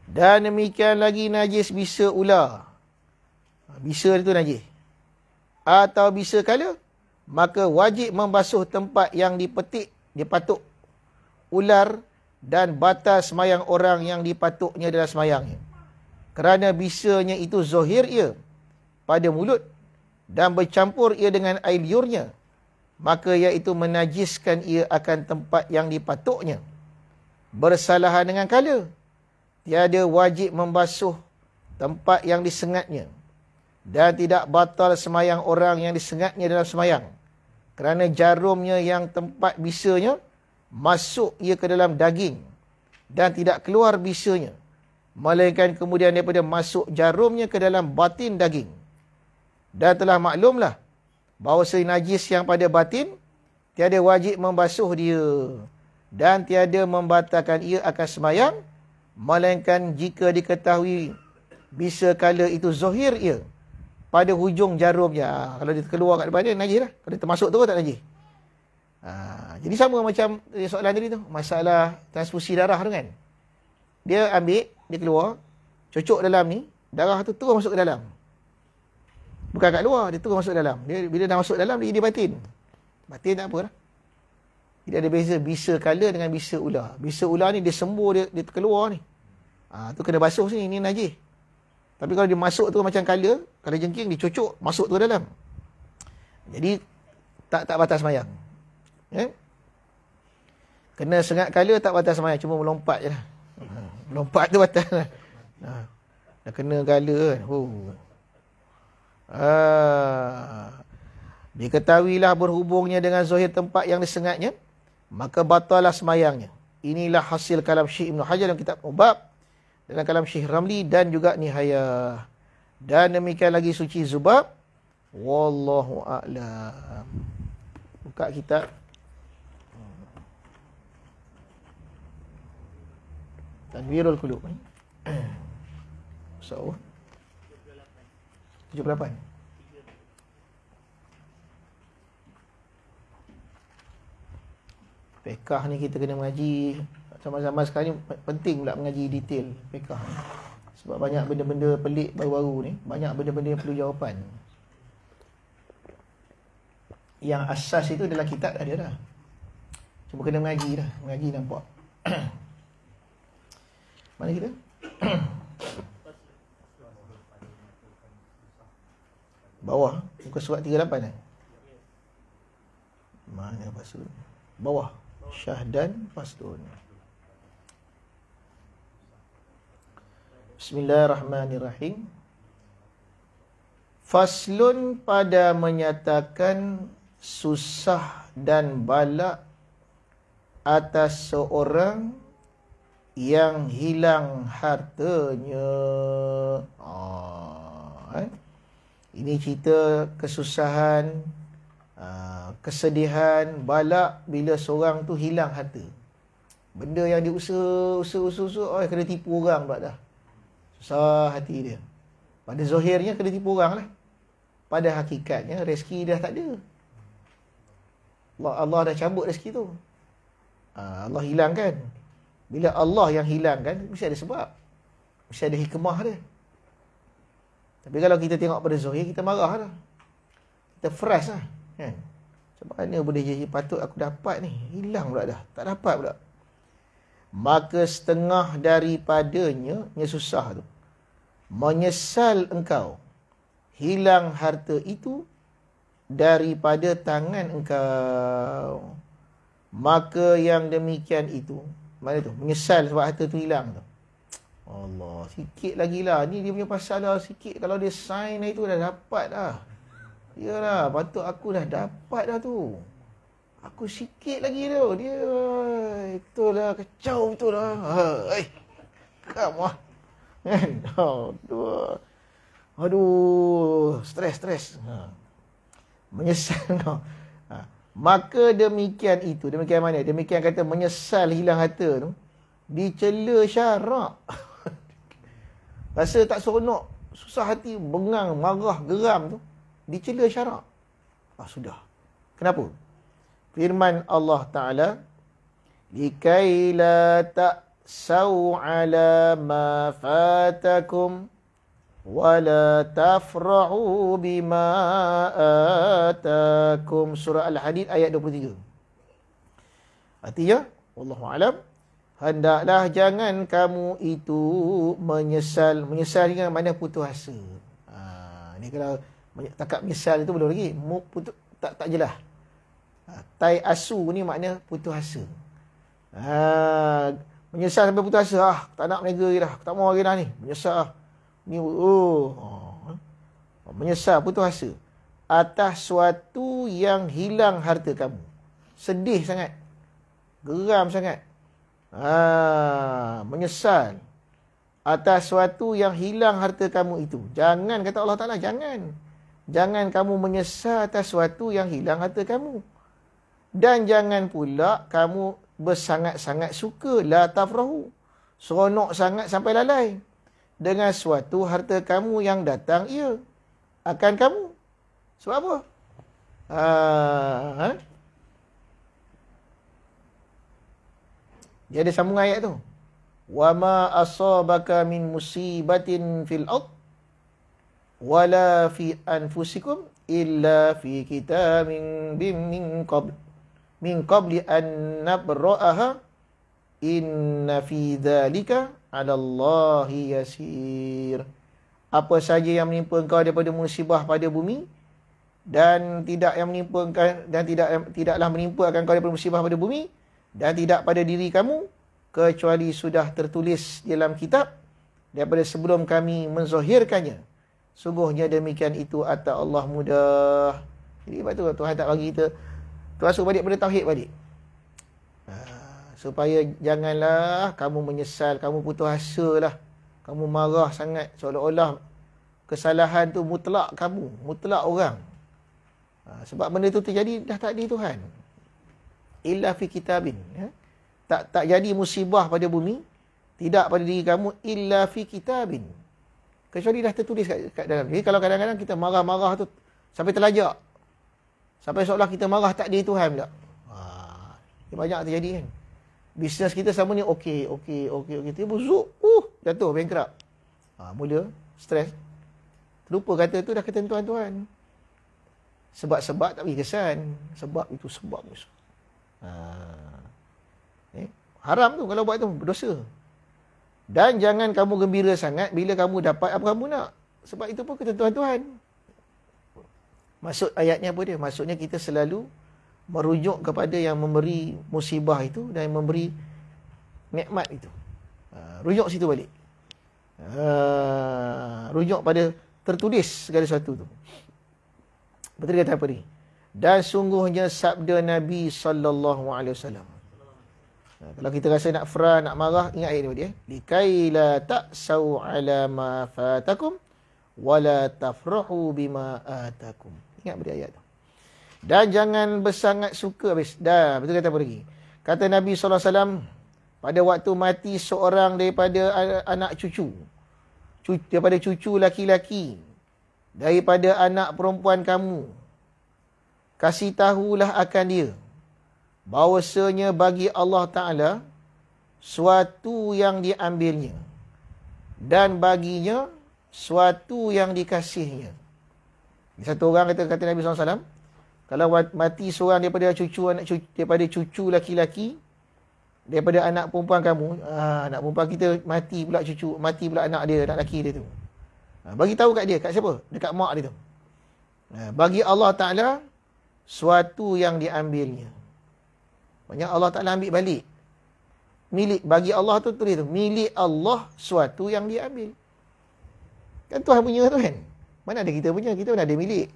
Dan demikian lagi najis bisa ular. Bisa itu najis. Atau bisa kala, maka wajib membasuh tempat yang dipetik, dipatuk ular dan batas semayang orang yang dipatuknya dalam semayangnya. Kerana bisanya itu zahir ia pada mulut dan bercampur ia dengan air liurnya, maka iaitu menajiskan ia akan tempat yang dipatuknya. Bersalahan dengan kala, tiada wajib membasuh tempat yang disengatnya dan tidak batal semayang orang yang disengatnya dalam semayang. Kerana jarumnya yang tempat bisanya masuk ia ke dalam daging dan tidak keluar bisanya, melainkan kemudian daripada masuk jarumnya ke dalam batin daging. Dan telah maklumlah bahawa najis yang pada batin tiada wajib membasuh dia dan tiada membatalkan ia akan semayang, melainkan jika diketahui bisa kala itu zahir ia pada hujung jarumnya. Kalau dia keluar kat depan dia, najis lah. Kalau dia termasuk tu tak najis. Jadi sama macam soalan tadi tu, masalah transfusi darah tu kan. Dia ambil, dia keluar, cocok dalam ni, darah tu terus masuk ke dalam. Bukan kat luar, dia terus masuk dalam. Dia bila dah masuk dalam, dia jadi batin. Batin tak apa lah. Jadi ada beza bisa kala dengan bisa ular. Bisa ular ni dia sembuh, dia keluar ni. Tu kena basuh sini, ni najis. Tapi kalau dia masuk tu macam kala, kalau jengking dia cocok, masuk tu dalam. Jadi tak batas semayang. Kena sengat kala tak batas semayang, cuma melompat je lah. Melompat tu batas lah. Dah kena kala kan. Diketahuilah berhubungnya dengan zahir tempat yang disengatnya, maka batalah semayangnya. Inilah hasil kalam Syekh Ibn Hajar dalam kitab Ubab, dalam kalam Syekh Ramli dan juga Nihayah. Dan demikian lagi suci Zubab. Wallahu a'lam. Buka kitab. Tanwirul Qulub. So 78. Fiqh ni kita kena mengaji. Sama-sama sekarang ni penting pula mengaji detail fiqh. Sebab banyak benda-benda pelik baru-baru ni, banyak benda-benda yang perlu jawapan. Yang asas itu adalah kitab dah ada dah. Cuma kena mengaji dah. Mengaji nampak. Mana kita? Bawah. Muka surat 38 kan? Mana pasal? Bawah. Syahdan Fasdun. Bismillahirrahmanirrahim. Faslun pada menyatakan susah dan balak atas seorang yang hilang hartanya. Ini cerita kesusahan, kesedihan, balak bila seorang tu hilang harta. Benda yang dia usaha, kena tipu orang pula dah. Susah hati dia. Pada zahirnya kena tipu orang lah. Pada hakikatnya rezeki dah tak ada. Allah dah cabut rezeki tu. Allah hilangkan. Bila Allah yang hilangkan, mesti ada sebab. Mesti ada hikmah dia. Tapi kalau kita tengok pada zahir, kita marah lah. Kita frust lah. Kan? Sebab mana boleh jadi patut aku dapat ni? Hilang pula dah. Tak dapat pula. Maka setengah daripadanya, yang susah tu, menyesal engkau hilang harta itu daripada tangan engkau. Maka yang demikian itu, mana tu? Menyesal sebab harta tu hilang tu. Allah, sikit lagi lah. Ni dia punya pasal lah sikit. Kalau dia sign itu dah dapat dah. Yalah, patut aku dah dapat dah tu. Aku sikit lagi tu. Dia, itulah, kacau betul lah. Kamu lah. Kan? Aduh, stres. Menyesal kau. Maka demikian itu. Demikian mana? Demikian kata menyesal hilang harta tu. Dicela syarak. Rasa tak seronok, susah hati, bengang, marah, geram tu, dicela syarak. Sudah. Kenapa? Firman Allah Ta'ala, likai la ta'sau ala ma fatakum wala tafra'u bima atakum. Surah Al-Hadid ayat 23. Artinya, wallahualam, hendaklah jangan kamu itu menyesal. Menyesal dengan mana putus asa. Ni kalau takap menyesal itu belum lagi. Tak jelas. Tai asu ni makna putus asa. Menyesal sampai putus asa. Tak nak berniaga lagi dah. Aku tak mau lagi dah ni. Menyesal. Ni menyesal, putus asa atas suatu yang hilang harta kamu. Sedih sangat. Geram sangat. Menyesal atas suatu yang hilang harta kamu itu. Jangan, kata Allah Ta'ala, jangan kamu menyesal atas suatu yang hilang harta kamu. Dan jangan pula kamu bersangat-sangat suka, la tafrahu, seronok sangat sampai lalai dengan suatu harta kamu yang datang ia akan kamu. Sebab apa? Dia ada sambung ayat tu. Wa ma asabaka min musibatin fil ard wala fi anfusikum illa fi kitabin min qabli an nabra'aha inna fi dhalika 'ala Allahi yasir. Apa saja yang menimpa engkau daripada musibah pada bumi dan tidaklah menimpa akan kau daripada musibah pada bumi dan tidak pada diri kamu kecuali sudah tertulis dalam kitab daripada sebelum kami menzahirkannya. Sungguhnya demikian itu atas Allah mudah. Jadi sebab tu Tuhan tak bagi kita, Tuhan suruh balik pada tauhid balik. Supaya janganlah kamu menyesal, kamu putus asa lah. Kamu marah sangat seolah-olah kesalahan tu mutlak kamu, mutlak orang. Sebab benda tu terjadi dah takdir Tuhan. Illa fi kitabin. Tak jadi musibah pada bumi, tidak pada diri kamu, illa fi kitabin. Kecuali dah tertulis kat dalam. Jadi kalau kadang-kadang kita marah-marah tu sampai terlajak, sampai seolah kita marah takdir Tuhan pula. Banyak terjadi kan. Bisnes kita sama ni okey. Tiba-tiba jatuh bankrupt. Mula stres. Terlupa kata tu dah ketentuan Tuhan. Sebab-sebab tak bagi kesan. Sebab itu sebab. Haram tu kalau buat tu, berdosa. Dan jangan kamu gembira sangat bila kamu dapat apa kamu nak. Sebab itu pun ketentuan Tuhan. Maksud ayatnya apa dia? Maksudnya kita selalu merujuk kepada yang memberi musibah itu dan memberi nikmat itu. Rujuk situ balik. Rujuk pada tertulis segala sesuatu tu. Betul kata apa ni? Dan sungguhnya sabda Nabi SAW. Kalau kita rasa nak frah, nak marah, ingat ayat ni dia. Likai la ta'sau ala ma fatakum wala tafrahu bima atakum. Ingat pada ayat tu. Dan jangan bersangat suka habis. Dah, betul kata apa lagi? Kata Nabi SAW, pada waktu mati seorang daripada anak cucu, daripada cucu laki-laki, daripada anak perempuan kamu, kasih tahulah akan dia, bahawasanya bagi Allah Ta'ala suatu yang diambilnya, dan baginya suatu yang dikasihnya. Satu orang kata Nabi SAW, kalau mati seorang daripada cucu laki-laki, daripada anak perempuan kamu, anak perempuan kita mati pula anak dia, anak laki dia tu. Bagi tahu kat dia, kat siapa? Dekat mak dia tu. Bagi Allah Ta'ala suatu yang diambilnya. Maksudnya Allah Ta'ala ambil balik. Milik, bagi Allah tu tulis tu, milik Allah suatu yang diambil. Kan Tuhan punya tu kan? Mana ada kita punya? Kita mana ada milik.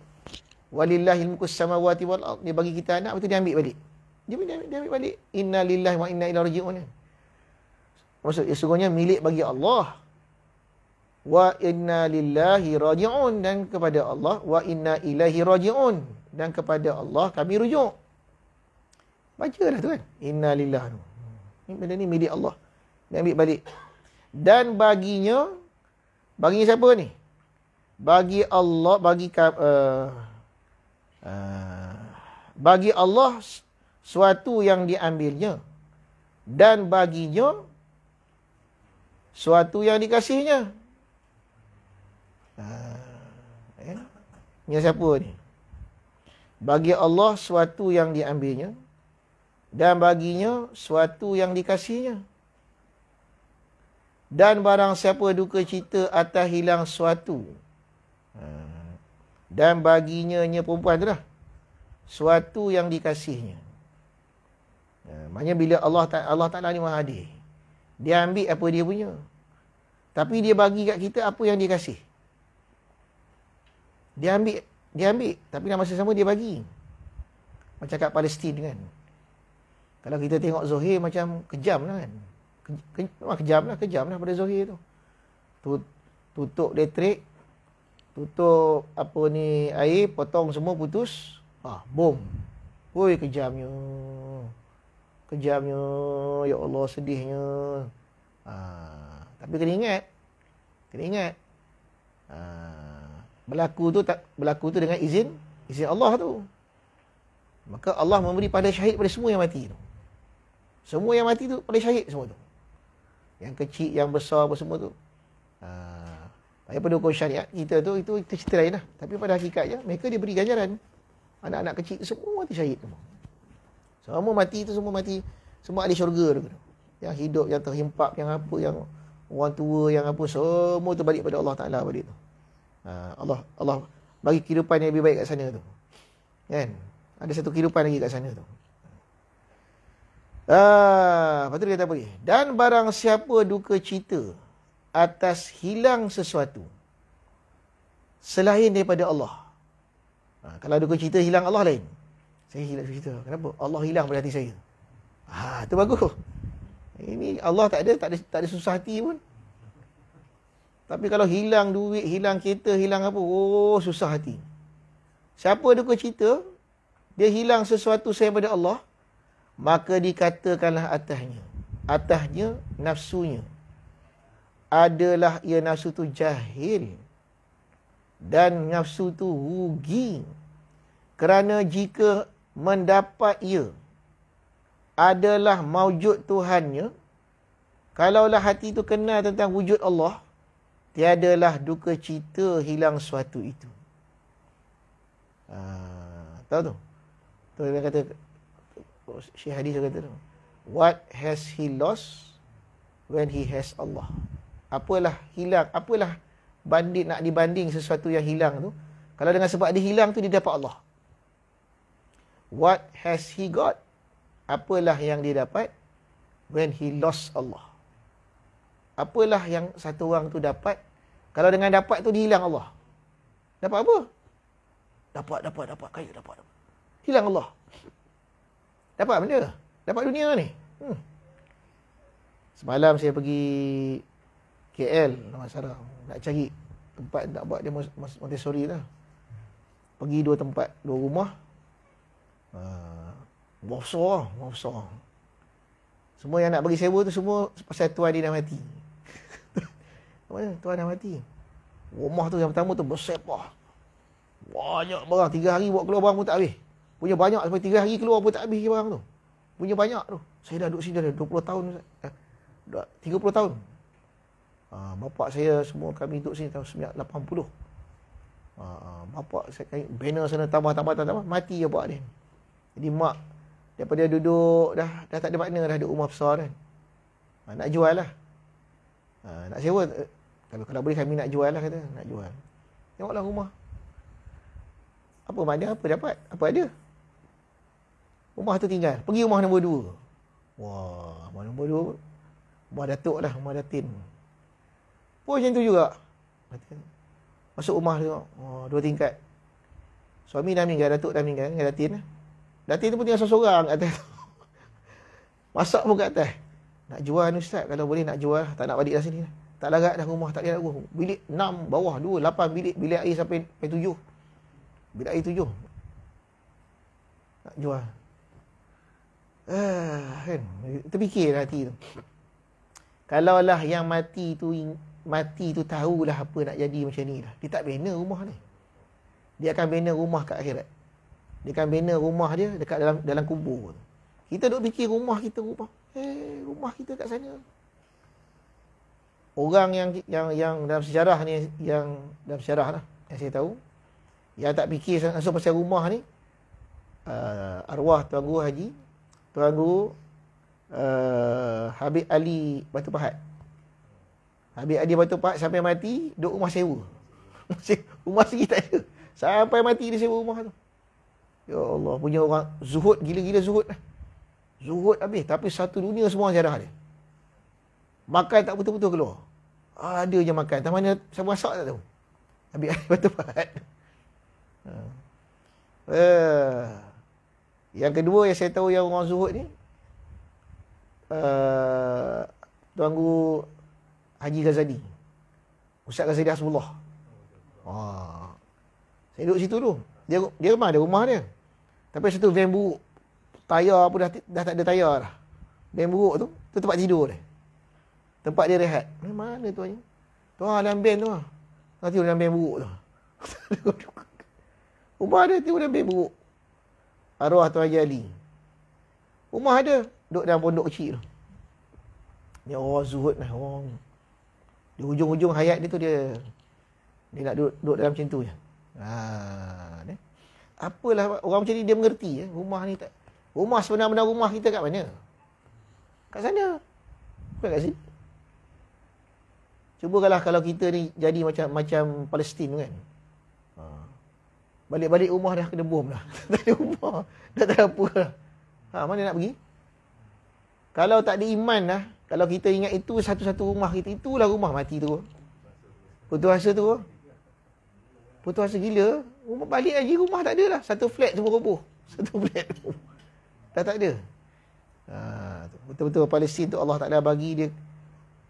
Walillahil mulkus samawati wal ard. Dia bagi kita anak, betul dia ambil balik. Dia ambil balik. Inna lillahi wa inna ilaihi raji'un. Maksud sesungguhnya milik bagi Allah. Wa inna lillahi raji'un, dan kepada Allah. Wa inna ilaihi raji'un, dan kepada Allah kami rujuk. Bacalah tu kan. Inna lillahi. Benda ni milik Allah. Dia ambil balik. Dan baginya Bagi siapa ni? Bagi Allah, bagi Allah suatu yang diambilnya, dan baginya suatu yang dikasihnya. Ini siapa ni? Bagi Allah suatu yang diambilnya, dan baginya suatu yang dikasihnya. Dan barang siapa duka cita atas hilang suatu, dan baginya perempuan tu lah, suatu yang dikasihnya. Maknanya bila Allah Ta'ala ni Maha Adil, dia ambil apa dia punya, tapi dia bagi kat kita apa yang dia kasih. Dia ambil, tapi dalam masa sama dia bagi. Macam kat Palestin kan. Kalau kita tengok Zohir macam kejam lah kan. Kejam lah pada Zohir tu. Tutup elektrik, tutup air, potong semua, putus. Bom. Woi, kejamnya. Ya Allah, sedihnya. Tapi kena ingat. Berlaku tu dengan izin Allah tu. Maka Allah memberi pada syahid pada semua yang mati tu. Semua yang mati tu pada syahid semua tu. Yang kecil, yang besar, apa semua tu. Pada hukum syariat kita tu, itu cerita lain lah. Tapi pada hakikatnya, mereka diberi ganjaran. Anak-anak kecil semua mati syahid semua. Semua mati tu, semua mati. Semua ahli syurga tu. Yang hidup, yang terhimpap, yang apa, yang orang tua, yang apa. Semua tu balik pada Allah Ta'ala pada tu. Allah bagi kehidupan yang lebih baik kat sana tu. Kan? Ada satu kehidupan lagi kat sana tu. Lepas tu dia kata apa ni? Dan barang siapa duka cita atas hilang sesuatu selain daripada Allah. Kalau duka cita hilang Allah lain. Saya hilang duka cita. Kenapa? Allah hilang pada hati saya. Tu bagus. Ini Allah tak ada susah hati pun. Tapi kalau hilang duit, hilang kereta, hilang apa, susah hati. Siapa duka cita, dia hilang sesuatu selain daripada Allah, maka dikatakanlah atasnya nafsunya adalah ia nafsu tu jahil, dan nafsu tu rugi, kerana jika mendapat ia adalah maujud Tuhannya, kalaulah hati tu kenal tentang wujud Allah, tiadalah duka cita hilang suatu itu. Tahu tu? Tu dia kata, Syekh Hadis kata tu, what has he lost when he has Allah? Apalah hilang, apalah nak dibanding sesuatu yang hilang tu, kalau dengan sebab dia hilang tu dia dapat Allah. What has he got? Apalah yang dia dapat when he lost Allah? Apalah yang satu orang tu dapat kalau dengan dapat tu dia hilang Allah? Dapat apa? Dapat kaya, dapat. Hilang Allah. Dapat benda? Dapat dunia ni. Semalam saya pergi KL, masalah nak cari tempat nak buat dia Montessori lah. Pergi dua tempat, dua rumah. Besar. Semua yang nak bagi sewa tu semua pasal tuan dia dah mati. Tuan dah mati. Rumah tu yang pertama tu bersepah. Banyak barang. 3 hari buat keluar barang pun tak habis. Punya banyak sampai 3 hari keluar pun tak habis barang tu. Punya banyak tu. Saya dah duduk sini dah 20 tahun. 30 tahun. Bapak saya semua kami duduk sini tahun 1980. Bapak saya kain banner sana tambah. Mati je bapak dia. Jadi mak daripada duduk dah tak ada makna, dah ada rumah besar kan. Nak jual lah. Nak sewa. Kalau boleh kami nak jual lah kata. Nak jual. Tengoklah rumah. Apa makna, apa dapat, apa ada. Rumah tu tinggal. Pergi rumah nombor 2. Wah, rumah nombor 2. Rumah Datuk lah, rumah Datin. Pun macam tu juga. Masuk rumah tengok. 2 tingkat. Suami dah meninggal, Datuk dah meninggal dengan Datin lah. Datin tu pun tinggal seorang kat atas. Masak pun kat atas. Nak jual ni Ustaz, kalau boleh nak jual. Tak nak balik dah sini. Tak larat dah rumah, tak boleh nak rumah. Bilik 6, bawah 2, 8 bilik. Bilik air sampai 7. Bilik air 7. Nak jual. Kan? Terfikirlah hati tu. Kalaulah yang mati tu mati tu tahulah apa nak jadi macam ni dah. Dia tak bina rumah ni. Dia akan bina rumah kat akhirat. Dia akan bina rumah dia dekat dalam kubur. Kita duk fikir rumah kita rumah. Rumah kita kat sana. Orang yang dalam sejarah ni, yang dalam sejarah lah, yang saya tahu, yang tak fikir langsung pasal rumah ni, arwah Tuan Guru Haji, Tuan Guru Habib Ali Batu Pahat. Habib Ali Batu Pahat sampai mati, duduk rumah sewa. Rumah sendiri tak ada. Sampai mati dia sewa rumah tu. Ya Allah, punya orang zuhud, gila-gila zuhud lah. Zuhud habis, tapi satu dunia semua sejarah dia. Makan tak betul-betul keluar. Ada je makan. Tak mana siapa masak tak tahu. Habib Ali Batu Pahat. Yang kedua yang saya tahu yang orang zuhud ni, Tuan Guru Haji Ghazali, Ustaz Ghazali Hasbullah. Saya duduk situ tu. Dia memang ada rumah dia. Tapi satu van buruk, tayar pun dah tak ada tayar dah. Van buruk tu tempat tidur dia. Tempat dia rehat. Mana tuan? Tuan dalam van tu lah. Tuan tidur dalam van buruk tu. Rumah dia tidur dalam van buruk. Arwah Tuan Haji Ali. Rumah ada, duduk dalam pondok kecil tu. Ni orang zuhud lah. Orang di hujung-hujung hayat dia tu dia nak duduk dalam macam tu je. Apalah orang macam ni dia mengerti. Rumah ni tak. Rumah sebenar-benar rumah kita kat mana? Kat sana. Bukan kat sini. Cubalah kalau kita ni jadi macam Palestin tu kan. Balik-balik rumah dah kena bom dah. Tak ada rumah. Dah tak ada apa dah. Mana nak pergi? Kalau tak ada iman dah, kalau kita ingat itu satu-satu rumah kita, itulah rumah mati tu. Putus asa tu. Putus asa gila. Rumah balik lagi rumah tak ada dah. Satu flat semua roboh. Satu flat. Dah tak ada. Betul-betul Palestin tu Allah Ta'ala bagi dia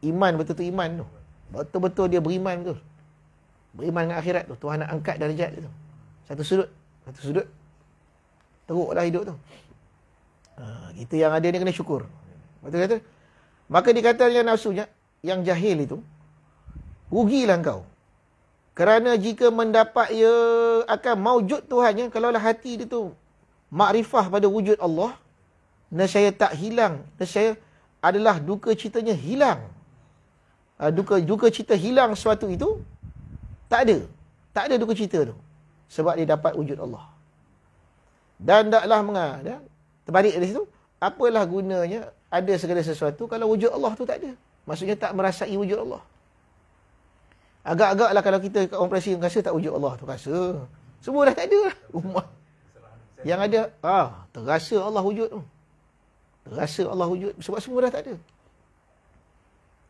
iman, betul-betul iman tu. Betul-betul dia beriman betul. Beriman dengan akhirat tu. Tuhan nak angkat darjat dia tu. Satu sudut. Teruklah hidup tu. Kita yang ada ni kena syukur. Betul kata? Maka dikatakan nafsunya, yang jahil itu, rugilah engkau. Kerana jika mendapat ia akan maujud Tuhannya, kalaulah hati dia tu makrifah pada wujud Allah, nescaya tak hilang. Nescaya adalah duka citanya hilang. Duka cita hilang sesuatu itu, tak ada. Tak ada duka cita tu. Sebab dia dapat wujud Allah. Dan taklah terbalik dari situ, apalah gunanya ada segala sesuatu kalau wujud Allah tu tak ada. Maksudnya tak merasai wujud Allah. Agak-agaklah kalau kita kat orang Palestin rasa tak wujud Allah tu, rasa. Semua dah tak ada lah. Rumah. Yang ada, terasa Allah wujud tu. Terasa Allah wujud. Sebab semua dah tak ada.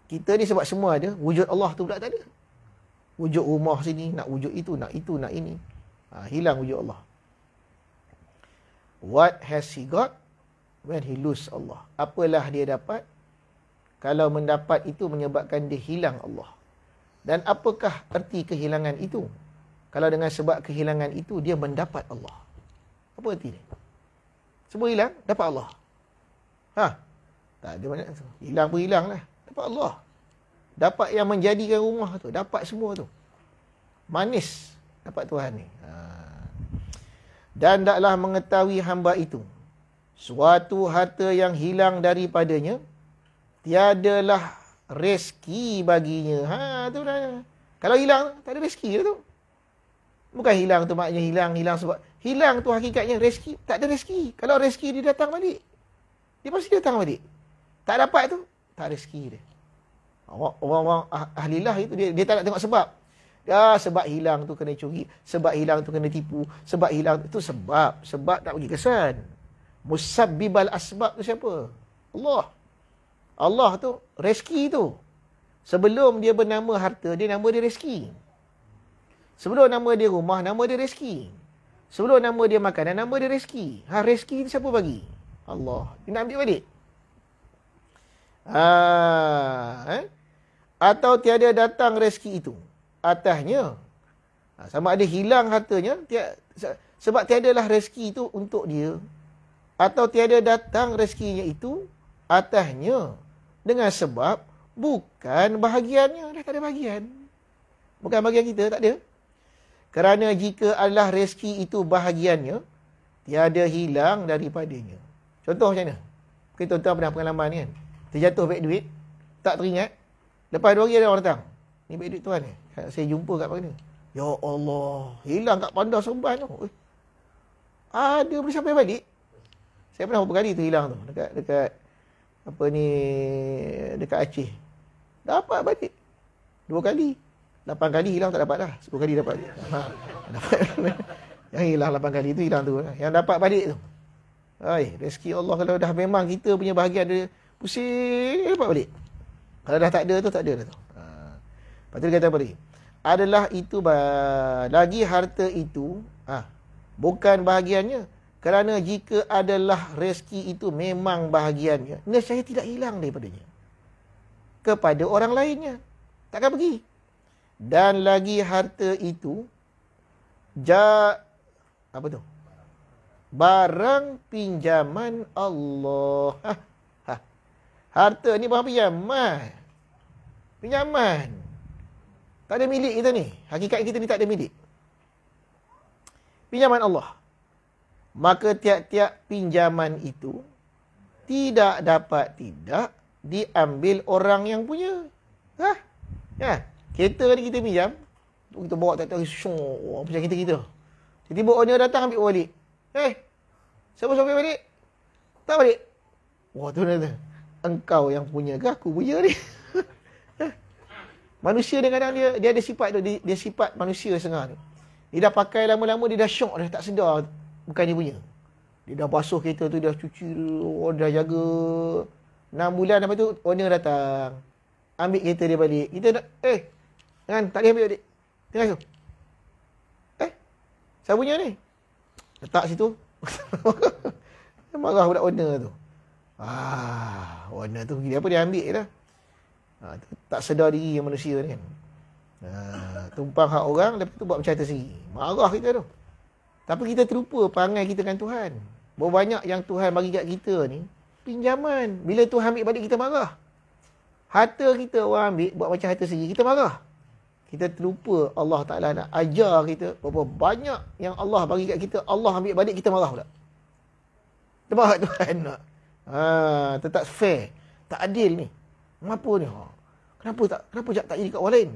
Kita ni sebab semua ada, wujud Allah tu pula tak ada. Wujud rumah sini, nak wujud itu, nak ini. Hilang wujud Allah. What has he got when he lose Allah? Apalah dia dapat kalau mendapat itu menyebabkan dia hilang Allah? Dan apakah erti kehilangan itu? Kalau dengan sebab kehilangan itu dia mendapat Allah. Apa erti dia? Semua hilang, dapat Allah. Tak ada mana. Hilang pun hilang lah. Dapat Allah. Dapat yang menjadikan rumah tu. Dapat semua tu. Manis dapat Tuhan ni. Dan taklah mengetahui hamba itu suatu harta yang hilang daripadanya, tiadalah rezeki baginya. Tu dah. Kalau hilang, tak ada rezeki tu. Bukan hilang tu maknanya hilang sebab hilang tu hakikatnya rezeki, tak ada rezeki. Kalau rezeki dia datang balik, dia pasti datang balik. Tak dapat tu, tak rezeki dia. Orang-orang ahlilah itu dia tak nak tengok sebab. Sebab hilang tu kena curi, sebab hilang tu kena tipu, sebab hilang tu sebab tak bagi kesan. Musabbibal asbab tu siapa? Allah. Allah tu rezeki tu. Sebelum dia bernama harta, dia nama dia rezeki. Sebelum nama dia rumah, nama dia rezeki. Sebelum nama dia makanan, nama dia rezeki. Rezeki ni siapa bagi? Allah. Dia nak ambil balik. Atau tiada datang rezeki itu atasnya. Sama ada hilang hartanya, sebab tiadalah rezeki itu untuk dia. Atau tiada datang rezekinya itu atasnya dengan sebab Bukan bahagiannya. Dah tak ada bahagian. Bukan bahagian kita, tak ada. Kerana jika adalah rezeki itu bahagiannya, tiada hilang daripadanya. Contoh macam mana? Mungkin tuan-tuan pernah pengalaman ni kan. Terjatuh beg duit, tak teringat. Lepas 2 hari ada orang datang. Ni beg duit tuan ni. Saya jumpa kat mana? Ya Allah, hilang kat Bandar Seremban tu. Ada boleh sampai balik. Saya pernah beberapa kali tu hilang tu. Dekat apa ni, dekat Aceh. Dapat balik 2 kali. 8 kali hilang tak dapat dah. 10 kali dapat. Dapat. Yang hilang 8 kali tu hilang tu. Yang dapat balik tu. Hai, rezeki Allah kalau dah memang kita punya bahagian ada pusing, dapat balik. Kalau dah tak ada tu, tak ada dah tu. Lepas tu dia kata apa lagi? Adalah itu lagi harta itu bukan bahagiannya. Kerana jika adalah rezeki itu memang bahagiannya, nescaya tidak hilang daripadanya kepada orang lainnya. Takkan pergi. Dan lagi harta itu apa tu? Barang pinjaman Allah. Harta ni barang pinjaman. Pinjaman. Tak ada milik kita ni. Hakikat kita ni tak ada milik. Pinjaman Allah. Maka tiap-tiap pinjaman itu tidak dapat diambil orang yang punya. Kereta ni kita pinjam. Kita bawa tak-tak macam kita. Tiba-tiba owner datang ambil balik. Siapa sampai balik? Tak balik. Wah, tu kata, engkau yang punya ke aku punya ni? Manusia dia kadang dia ada sifat tu, dia sifat manusia setengah ni. Dia dah pakai lama-lama, dia dah syok dah, tak sedar bukan dia punya. Dia dah basuh kereta tu, dia dah cuci, dah jaga 6 bulan, lepas tu owner datang. Ambil kereta dia balik. Kita nak, jangan, tak boleh ambil balik. Tengah tu. Saya punya ni. Letak situ. Marah budak owner tu. Owner tu gila apa dia ambil je lah. Tak sedar diri yang manusia ni kan. Tumpang hak orang, lepas tu buat macam tu sendiri. Marah kita tu. Tapi kita terlupa perangai kita dengan Tuhan. Berapa banyak yang Tuhan bagi kat kita ni, pinjaman. Bila Tuhan ambil balik, kita marah. Harta kita orang ambil, buat macam harta sendiri, kita marah. Kita terlupa Allah Ta'ala nak ajar kita berapa banyak yang Allah bagi kat kita, Allah ambil balik, kita marah pula. Kita marah Tuhan nak. Tak fair. Tak adil ni. Kenapa ni? Kenapa tak jadi kat orang lain?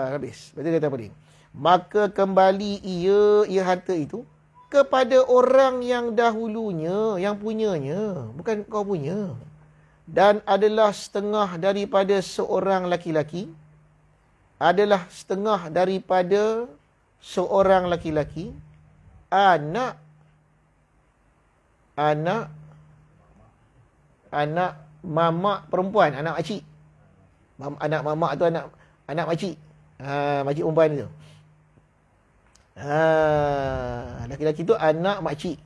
Habis. Lepas tu kata apa ni? Maka kembali ia harta itu kepada orang yang dahulunya, yang punyanya. Bukan kau punya. Dan adalah setengah daripada seorang laki-laki. Adalah setengah daripada seorang laki-laki. Anak mamak perempuan, anak makcik. Anak mamak tu anak makcik. Makcik perempuan tu. Laki-laki tu anak makcik.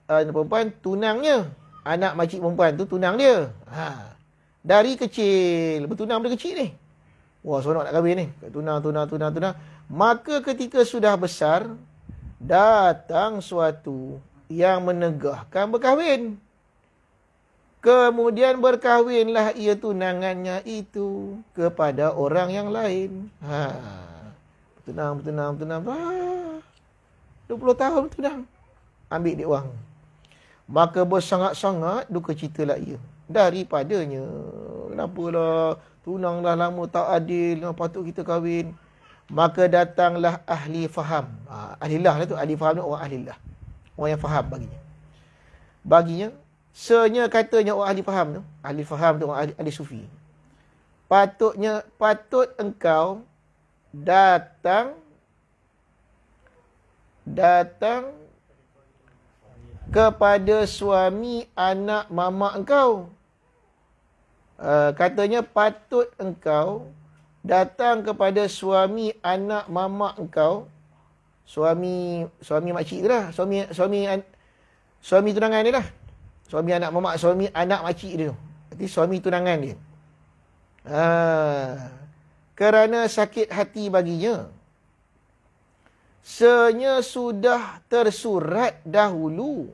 Perempuan tunangnya. Anak makcik perempuan tu tunang dia. Dari kecil. Bertunang dari kecil ni. Wah, seronok nak kahwin ni. Tunang. Maka ketika sudah besar, datang suatu yang menegahkan berkahwin. Kemudian berkahwinlah ia tunangannya itu kepada orang yang lain. Bertunang. 20 tahun bertunang. Ambil dia orang. Maka bersangat-sangat duka citalah ia daripadanya. Kenapalah tunang dah lama tak adil, patut kita kahwin. Maka datanglah ahli faham. Ahlillah lah tu, ahli faham ni orang ahlillah. Orang yang faham baginya. Senya katanya orang ahli faham tu. Ahli faham tu orang ahli sufi. Patut engkau datang kepada suami anak mamak engkau. Katanya patut engkau datang kepada suami anak mamak engkau. Suami makcik tu lah. Suami tunangan dia lah. Suami anak mamak, suami anak makcik dia tu. Berarti suami tunangan dia. Kerana sakit hati baginya. Senya sudah tersurat dahulu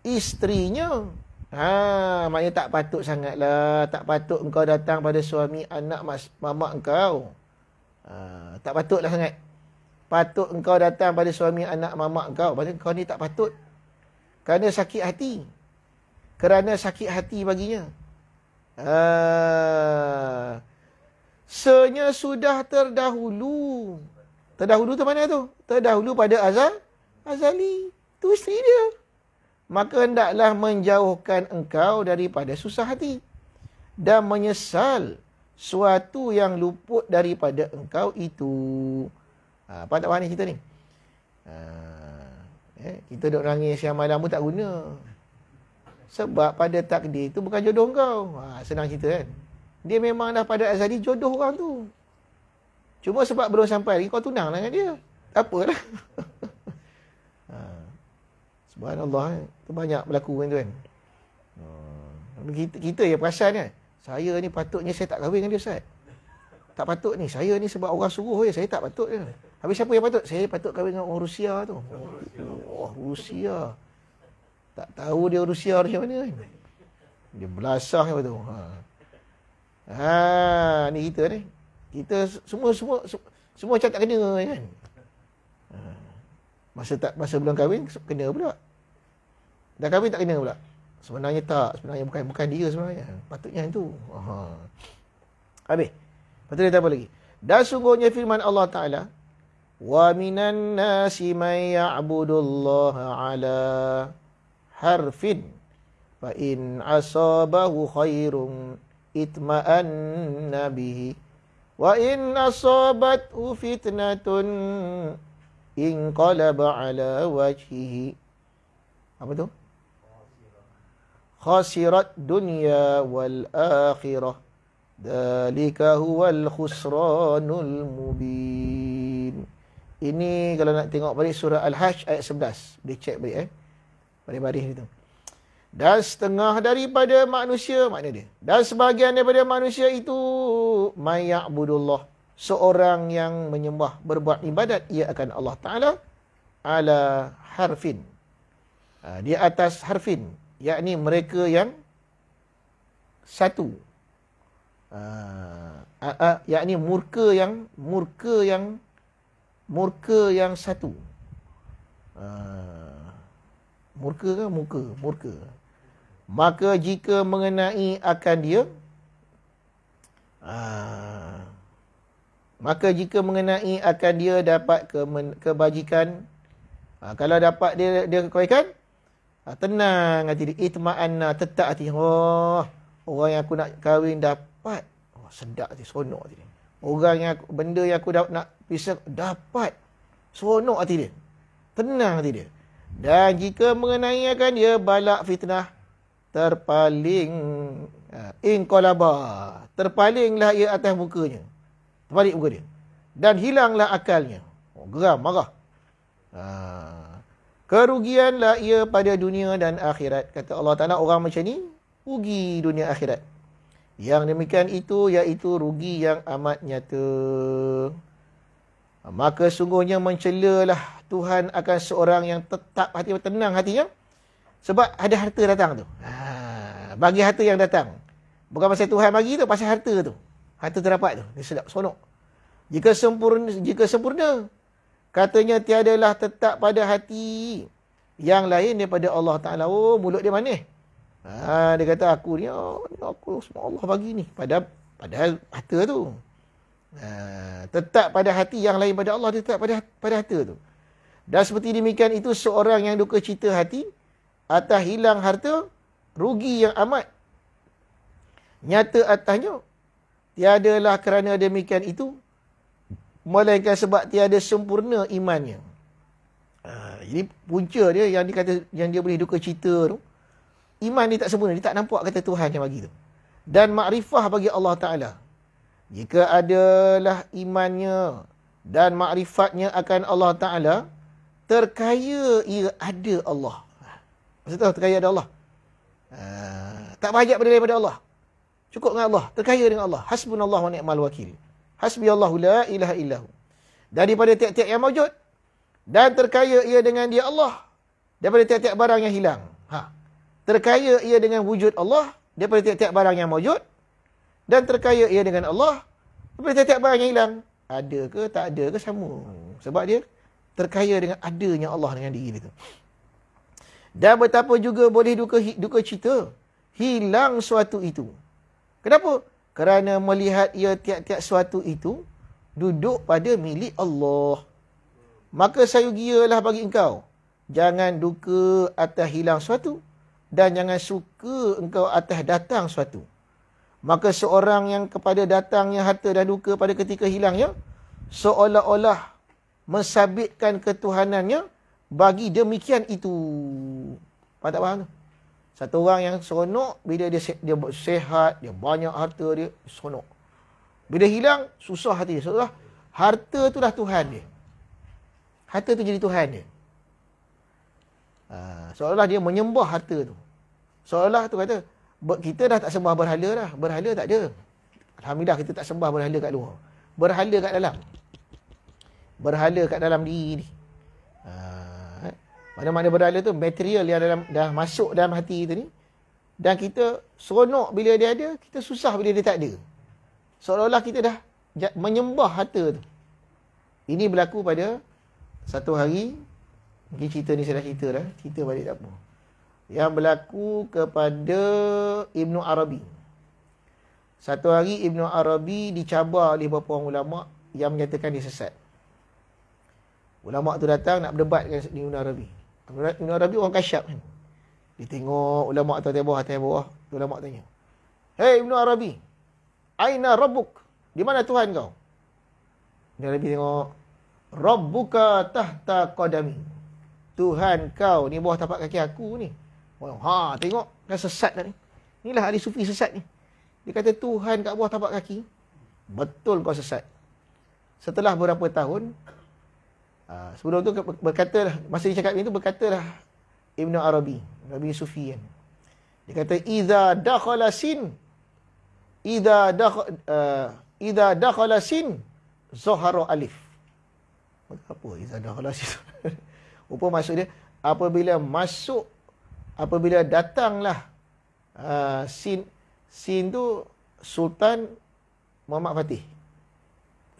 isterinya Maknanya tak patut sangatlah. Tak patut engkau datang pada suami anak mamak engkau. Tak patutlah sangat. Patut engkau datang pada suami anak mamak engkau. Maksudnya kau ni tak patut. Kerana sakit hati. Kerana sakit hati baginya. Senya sudah terdahulu. Terdahulu tu mana tu? Terdahulu pada azali. Tu isteri dia. Maka hendaklah menjauhkan engkau daripada susah hati. Dan menyesal suatu yang luput daripada engkau itu. Apa tak faham ni cerita ni? Kita duk nangis siang malam pun tak guna. Sebab pada takdir tu bukan jodoh kau. Senang cerita kan? Dia memang dah pada azali jodoh orang tu. Cuma sebab belum sampai lagi kau tunang dengan dia. Tak apalah. Subhanallah. Itu banyak berlaku kan tu kan. Kita yang perasan kan. Saya ni patutnya saya tak kahwin dengan dia Ustaz. Tak patut ni. Saya ni sebab orang suruh je. Saya tak patut je. Habis siapa yang patut? Saya patut kahwin dengan orang Rusia tu. Rusia. Tak tahu dia Rusia macam mana kan. Dia belasah apa tu. Ni kita ni. Kita semua macam tak kena kan. Masa belum kahwin kena pula. Dah kahwin tak kena pula. Sebenarnya tak, sebenarnya bukan dia sebenarnya. Patutnya itu. Habis. Lepas tu dia apa lagi? Dan sungguhnya firman Allah Taala, wa minan nasi may ya'budullaha ala harfin fa in asabahu khairun itma'anna bihi wa in asabathu fitnatun inqalaba ala wajhihi. Apa tu? Khasirat dunya wal akhirah. Dzalika huwal khusranul mubin. Ini kalau nak tengok balik surah Al-Hajj ayat 11. Boleh check balik baris itu. Dan setengah daripada manusia, makna dia. Dan sebahagian daripada manusia itu may ya'budullah, seorang yang menyembah, berbuat ibadat ia akan Allah Ta'ala ala harfin. Di atas harfin, yakni mereka yang satu. Yakni murka yang satu. Murka ke murka. Maka jika mengenai akan dia, dapat kebajikan, kalau dapat dia kebaikan, tenang hati dia, itma'anna, tetap hati. Orang yang aku nak kahwin dapat, sedap hati, seronok hati dia. Benda yang aku nak pisah dapat, seronok hati dia, tenang hati dia. Dan jika mengenai akan dia, balak fitnah, terpaling, inqalaba, terpalinglah ia atas mukanya, terbalik muka dia, dan hilanglah akalnya. Geram, marah. Kerugianlah ia pada dunia dan akhirat. Kata Allah Ta'ala, orang macam ni rugi dunia akhirat. Yang demikian itu iaitu rugi yang amat nyata. Maka sungguhnya mencelalah Tuhan akan seorang yang tetap hati tenang hatinya, sebab ada harta datang tu. Bagi harta yang datang. Bukan pasal Tuhan bagi tu, pasal harta tu. Harta terdapat tu. Dia sedap, seronok. Jika sempurna, katanya tiadalah tetap pada hati yang lain daripada Allah Ta'ala. Mulut dia manis. Dia kata aku ni, aku semua Allah bagi ni. Padahal harta tu. Tetap pada hati yang lain pada Allah, dia tetap pada harta tu. Dan seperti demikian itu seorang yang duka cita hati atas hilang harta, rugi yang amat nyata atasnya. Tiadalah kerana demikian itu, melainkan sebab tiada sempurna imannya. Jadi punca dia yang dikata yang dia boleh duka cita tu, iman dia tak sempurna, dia tak nampak kata Tuhan yang bagi tu. Dan makrifah bagi Allah Ta'ala. Jika adalah imannya dan makrifatnya akan Allah Ta'ala, terkaya ia ada Allah. Maksud tahu terkaya ada Allah. Tak berhajat pada daripada Allah. Cukup dengan Allah, terkaya dengan Allah. Hasbunallah wa ni'mal wakil. Hasbiyallahu la ilaha illahu. Daripada tiap-tiap yang mawjud, dan terkaya ia dengan dia Allah, daripada tiap-tiap barang yang hilang. Terkaya ia dengan wujud Allah daripada tiap-tiap barang yang wujud, dan terkaya ia dengan Allah daripada tiap-tiap barang yang hilang. Ada ke tak ada ke sama. Sebab dia terkaya dengan adanya Allah dengan diri dia tu. Dan betapa juga boleh duka cita hilang suatu itu. Kenapa? Kerana melihat ia tiap-tiap suatu itu duduk pada milik Allah. Maka sayugialah bagi engkau, jangan duka atas hilang suatu, dan jangan suka engkau atas datang suatu. Maka seorang yang kepada datangnya harta dan duka pada ketika hilangnya, seolah-olah mensabitkan ketuhanannya bagi demikian itu. Faham tak faham tu? Satu orang yang seronok bila dia sehat, dia banyak harta, dia seronok. Bila hilang, susah hati dia. Seolah harta tu dah Tuhan dia. Harta tu jadi Tuhan dia. Seolah dia menyembah harta tu. Seolah tu kata, kita dah tak sembah berhala dah. Berhala tak ada. Alhamdulillah kita tak sembah berhala kat luar. Berhala kat dalam. Berhala kat dalam diri ni. Mana-mana berhala tu material yang dah masuk dalam hati kita ni. Dan kita seronok bila dia ada, kita susah bila dia tak ada. Seolah-olah kita dah menyembah harta tu. Ini berlaku pada satu hari. Mungkin cerita ni saya dah cerita dah. Cerita balik tak apa. Yang berlaku kepada Ibnu Arabi. Satu hari Ibnu Arabi dicabar oleh beberapa orang ulama yang menyatakan dia sesat. Ulama tu datang nak berdebat dengan Ibnu Arabi. Ibnu Arabi orang kasyaf kan. Dia tengok ulama atas bawah. Ulama tanya, "Hei Ibnu Arabi, aina rabbuk? Di mana Tuhan kau?" Ibnu Arabi tengok, "Rabbuka tahta qadami." Tuhan kau ni bawah tapak kaki aku ni. Tengok kan sesat dah ni. Inilah ahli sufi sesat ni. Dia kata Tuhan kat bawah tapak kaki. Betul kau sesat. Setelah beberapa tahun, sebelum tu berkatalah, masa dia cakap itu berkatalah Ibnu Arabi Sufi kan. Dia kata idza dakhala sin zahara alif. Apa idza dakhala sin? Apa maksud dia? Apabila datanglah sin tu Sultan Muhammad Fatih.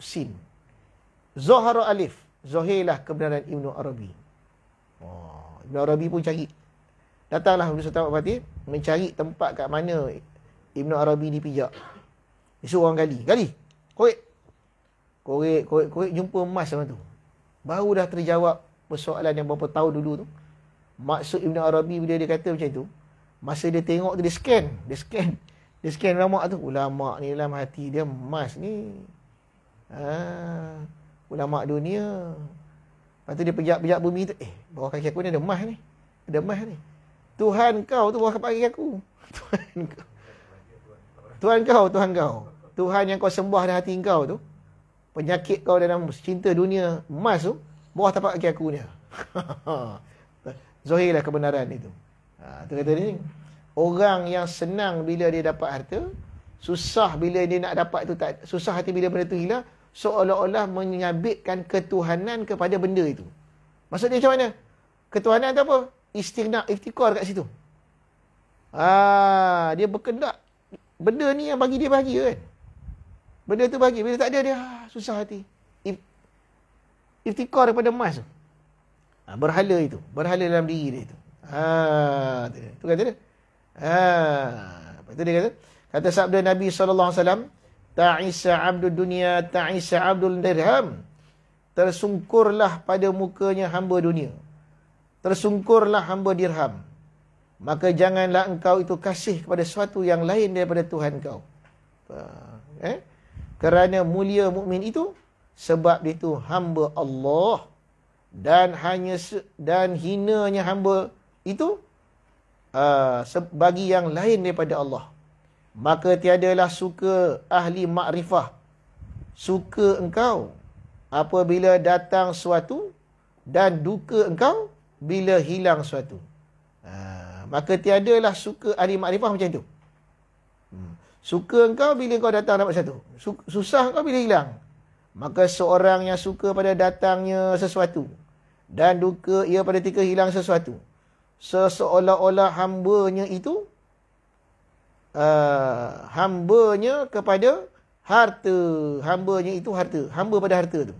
Sin. Zahara alif. Zahirlah kebenaran Ibnu Arabi. Ibnu Arabi pun cari. Datanglah Sultan Muhammad Fatih mencari tempat kat mana Ibnu Arabi dipijak. Dia suruh orang gali. Korek, jumpa emas sama tu. Baru dah terjawab persoalan yang berapa tahun dulu tu. Maksud Ibnu Arabi bila dia kata macam tu, masa dia tengok tu dia scan ulama tu. Ulama ni dalam hati dia emas ni. Ulama dunia. Lepas tu dia pejak bumi tu. Bawah kaki aku ni ada emas ni. Tuhan kau tu bawah kaki aku. Tuhan kau. Tuhan yang kau sembah dalam hati kau tu. Penyakit kau dalam cinta dunia emas tu. Bawah tapak kaki aku ni. Zahirlah kebenaran itu. Tu kata ni. Orang yang senang bila dia dapat harta. Susah bila dia nak dapat tu. Susah hati bila benda tu hilang. Seolah-olah menyabitkan ketuhanan kepada benda itu. Maksudnya macam mana? Ketuhanan tu apa? Iftikar kat situ. Dia berkendak. Benda ni yang bagi dia bahagia kan. Benda tu bagi. Bila tak ada dia susah hati. Iftikar daripada emas tu. Berhala itu. Berhala dalam diri dia itu. Tu kata dia. Lepas tu dia kata sabda Nabi SAW, ta'isa abdul dunia, ta'isa abdul dirham. Tersungkurlah pada mukanya hamba dunia. Tersungkurlah hamba dirham. Maka janganlah engkau itu kasih kepada sesuatu yang lain daripada Tuhan kau. Kerana mulia mukmin itu sebab dia itu hamba Allah, dan hinanya hamba itu bagi yang lain daripada Allah. Maka tiadalah suka ahli makrifah suka engkau apabila datang suatu, dan duka engkau bila hilang suatu. Maka tiadalah suka ahli makrifah macam tu. Suka engkau bila kau datang dapat satu, susah engkau bila hilang. Maka seorang yang suka pada datangnya sesuatu, dan duka ia pada ketika hilang sesuatu, seolah-olah hambanya itu hambanya kepada harta. Hambanya itu harta. Hamba pada harta tu.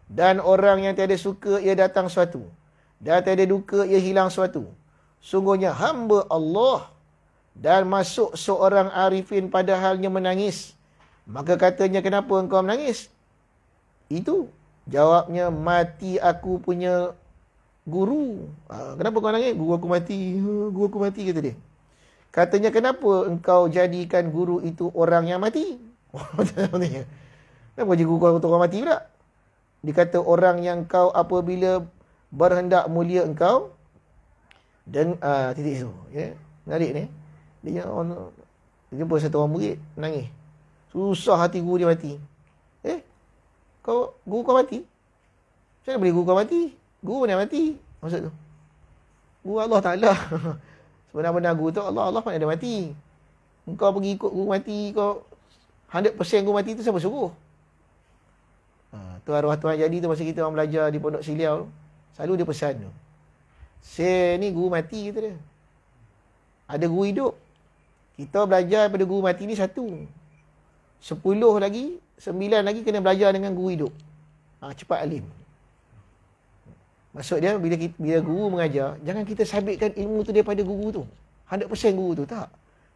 Dan orang yang tiada suka ia datang suatu. Dan tiada duka ia hilang suatu. Sungguhnya hamba Allah. Dan masuk seorang arifin padahalnya menangis. Maka katanya, kenapa engkau menangis? Itu jawabnya, mati aku punya guru. Kenapa kau nangis? Guru aku mati. Guru aku mati, kata dia. Katanya, kenapa engkau jadikan guru itu orang yang mati? Kenapa jadi guru kau orang mati pula? Dia kata, orang yang kau apabila berhendak mulia engkau. Dan titik tu. Ya? Menarik ni. Dia jumpa satu orang murid, nangis. Susah hati guru dia mati. Guru kau mati? Macam mana boleh guru kau mati? Guru mana mati? Maksud tu. Guru Allah Ta'ala. Sebenar-benar guru tu Allah mana ada mati. Engkau pergi ikut guru mati, kau 100% guru mati tu siapa suruh? Tu arwah Tuhan jadi tu masa kita orang belajar di Pondok Siliau tu. Selalu dia pesan tu. Saya ni guru mati, kata dia. Ada guru hidup. Kita belajar pada guru mati ni 1. 10 lagi, 9 lagi kena belajar dengan guru hidup. Cepat alim. Maksud dia, bila guru mengajar, jangan kita sabitkan ilmu tu daripada guru tu. 100% guru tu, tak.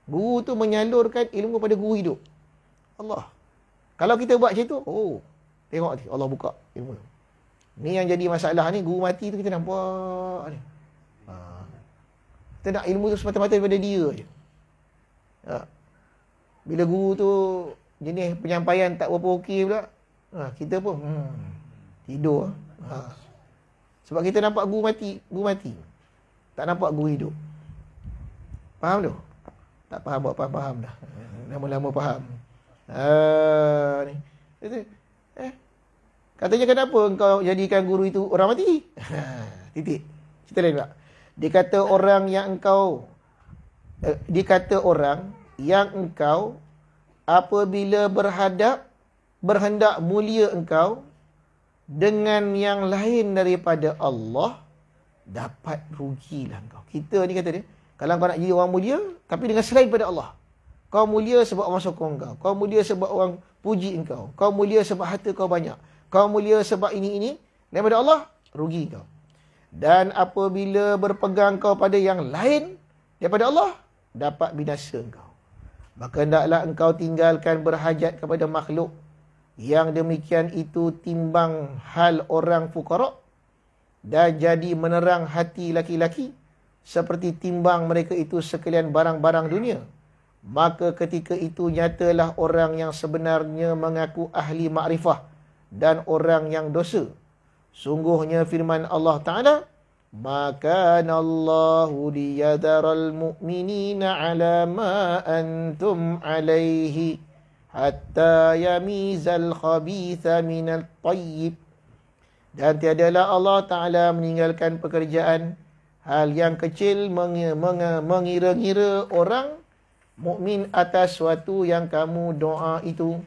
Guru tu menyalurkan ilmu pada guru hidup. Allah. Kalau kita buat macam tu, tengok ni, Allah buka ilmu tu. Ni yang jadi masalah ni, guru mati tu kita nampak ni. Kita nak ilmu tu semata-mata daripada dia je. Bila guru tu jenis penyampaian tak berapa okey pula, kita pun tidur. Sebab kita nampak guru mati. Tak nampak guru hidup. Faham tu? Tak faham, buat faham dah. Lama-lama faham. Ni. Katanya, kenapa engkau jadikan guru itu orang mati? Titik. Cerita lain pula. Dia kata orang yang engkau apabila berhendak mulia engkau dengan yang lain daripada Allah, dapat rugilah engkau. Kita ni kata dia, kalau kau nak jadi orang mulia tapi dengan selain pada Allah. Kau mulia sebab orang sokong kau. Kau mulia sebab orang puji engkau. Kau mulia sebab harta kau banyak. Kau mulia sebab ini daripada Allah, rugi kau. Dan apabila berpegang kau pada yang lain daripada Allah, dapat binasa engkau. Maka hendaklah engkau tinggalkan berhajat kepada makhluk. Yang demikian itu timbang hal orang fukara, dan jadi menerang hati laki-laki seperti timbang mereka itu sekalian barang-barang dunia. Maka ketika itu nyatalah orang yang sebenarnya mengaku ahli makrifah dan orang yang dosa. Sungguhnya firman Allah Ta'ala, maka Allahu liyadharal mu'minina ala ma antum alaihi hatta yamizal khabitha minal tayyib. Dan tiadalah Allah Ta'ala meninggalkan pekerjaan hal yang kecil mengira-ngira orang mukmin atas suatu yang kamu doa itu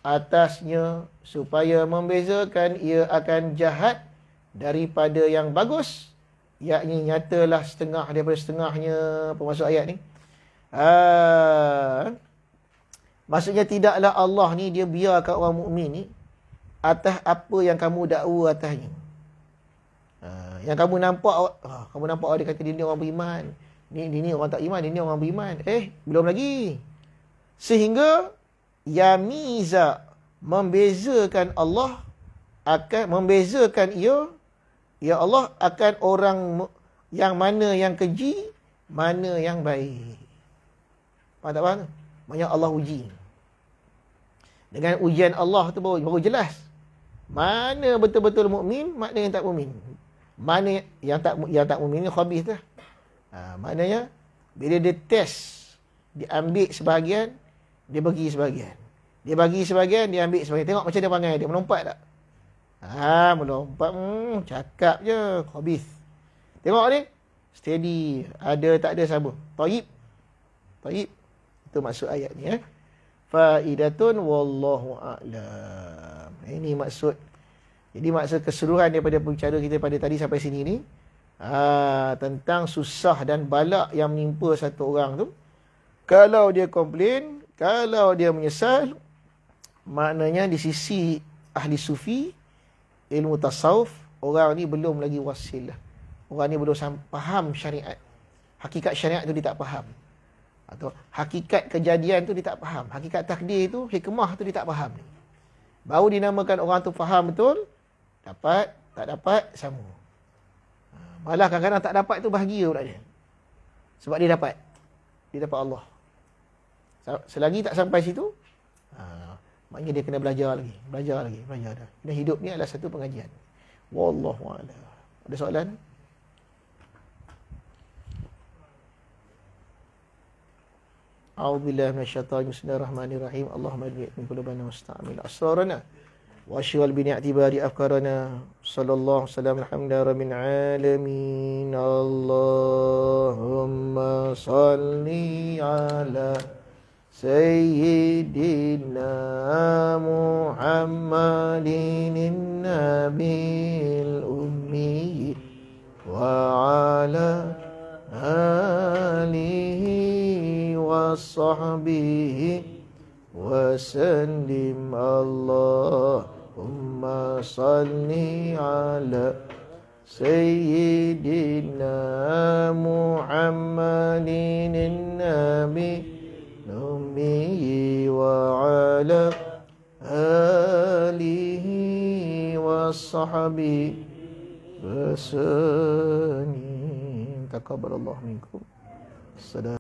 atasnya, supaya membezakan ia akan jahat daripada yang bagus, yakni nyatalah setengah daripada setengahnya. Apa maksud ayat ni? Maksudnya tidaklah Allah ni dia biarkan orang mukmin ni atas apa yang kamu dakwa atasnya. Yang kamu nampak dia kata dia orang beriman, ni orang tak iman, dia ni orang beriman. Belum lagi. Sehingga yamiza, membezakan Allah, akan membezakan ya Allah akan orang yang mana yang keji, mana yang baik. Faham tak faham? Banyak Allah uji. Dengan ujian Allah tu baru jelas mana betul-betul mukmin, mana yang tak mukmin. Mana yang tak mukmin ni khabith lah. Maknanya bila dia test, dia ambil sebahagian, dia bagi sebahagian. Dia bagi sebahagian, dia ambil sebahagian. Tengok macam dia panggil dia. Melompat tak? Melompat. Cakap je. Khabith. Tengok ni. Steady. Ada tak ada sama. Taib. Itu maksud ayat ni. Faidatun wallahu a'lam. Ini maksud. Jadi maksud keseluruhan daripada bicara kita pada tadi sampai sini ni. Tentang susah dan balak yang menimpa satu orang tu. Kalau dia komplain, kalau dia menyesal, maknanya di sisi ahli sufi, ilmu tasawuf, orang ni belum lagi wasil lah. Orang ni belum faham syariat. Hakikat syariat tu dia tak faham. Atau hakikat kejadian tu dia tak faham. Hakikat takdir tu, hikmah tu dia tak faham. Baru dinamakan orang tu faham betul, dapat, tak dapat, sama. Malah kadang-kadang tak dapat tu bahagia pula dia. Sebab dia dapat. Dia dapat Allah. Selagi tak sampai situ, maknanya dia kena belajar lagi. Belajar dah. Dan hidup ni adalah satu pengajian. Wallahu a'lam. Ada soalan? A'udzubillahi minasyaitonir rajim. Bismillahirrahmanirrahim. Allahumma ij'al min qulubina musta'mil asrarana wa ashghal bi ni'tibari afkarana. Sallallahu alaihi alhamdulillahi rabbil alamin. Allahumma salli ala Sayyidina Muhammadin Nabil Ummi wa ala alihi wa sahbihi wa sallim. Allahumma salli ala Sayyidina Muhammadin Nabi Ummi wa ala alihi wa sahbihi wa sallim. Taqabbalallahu minkum.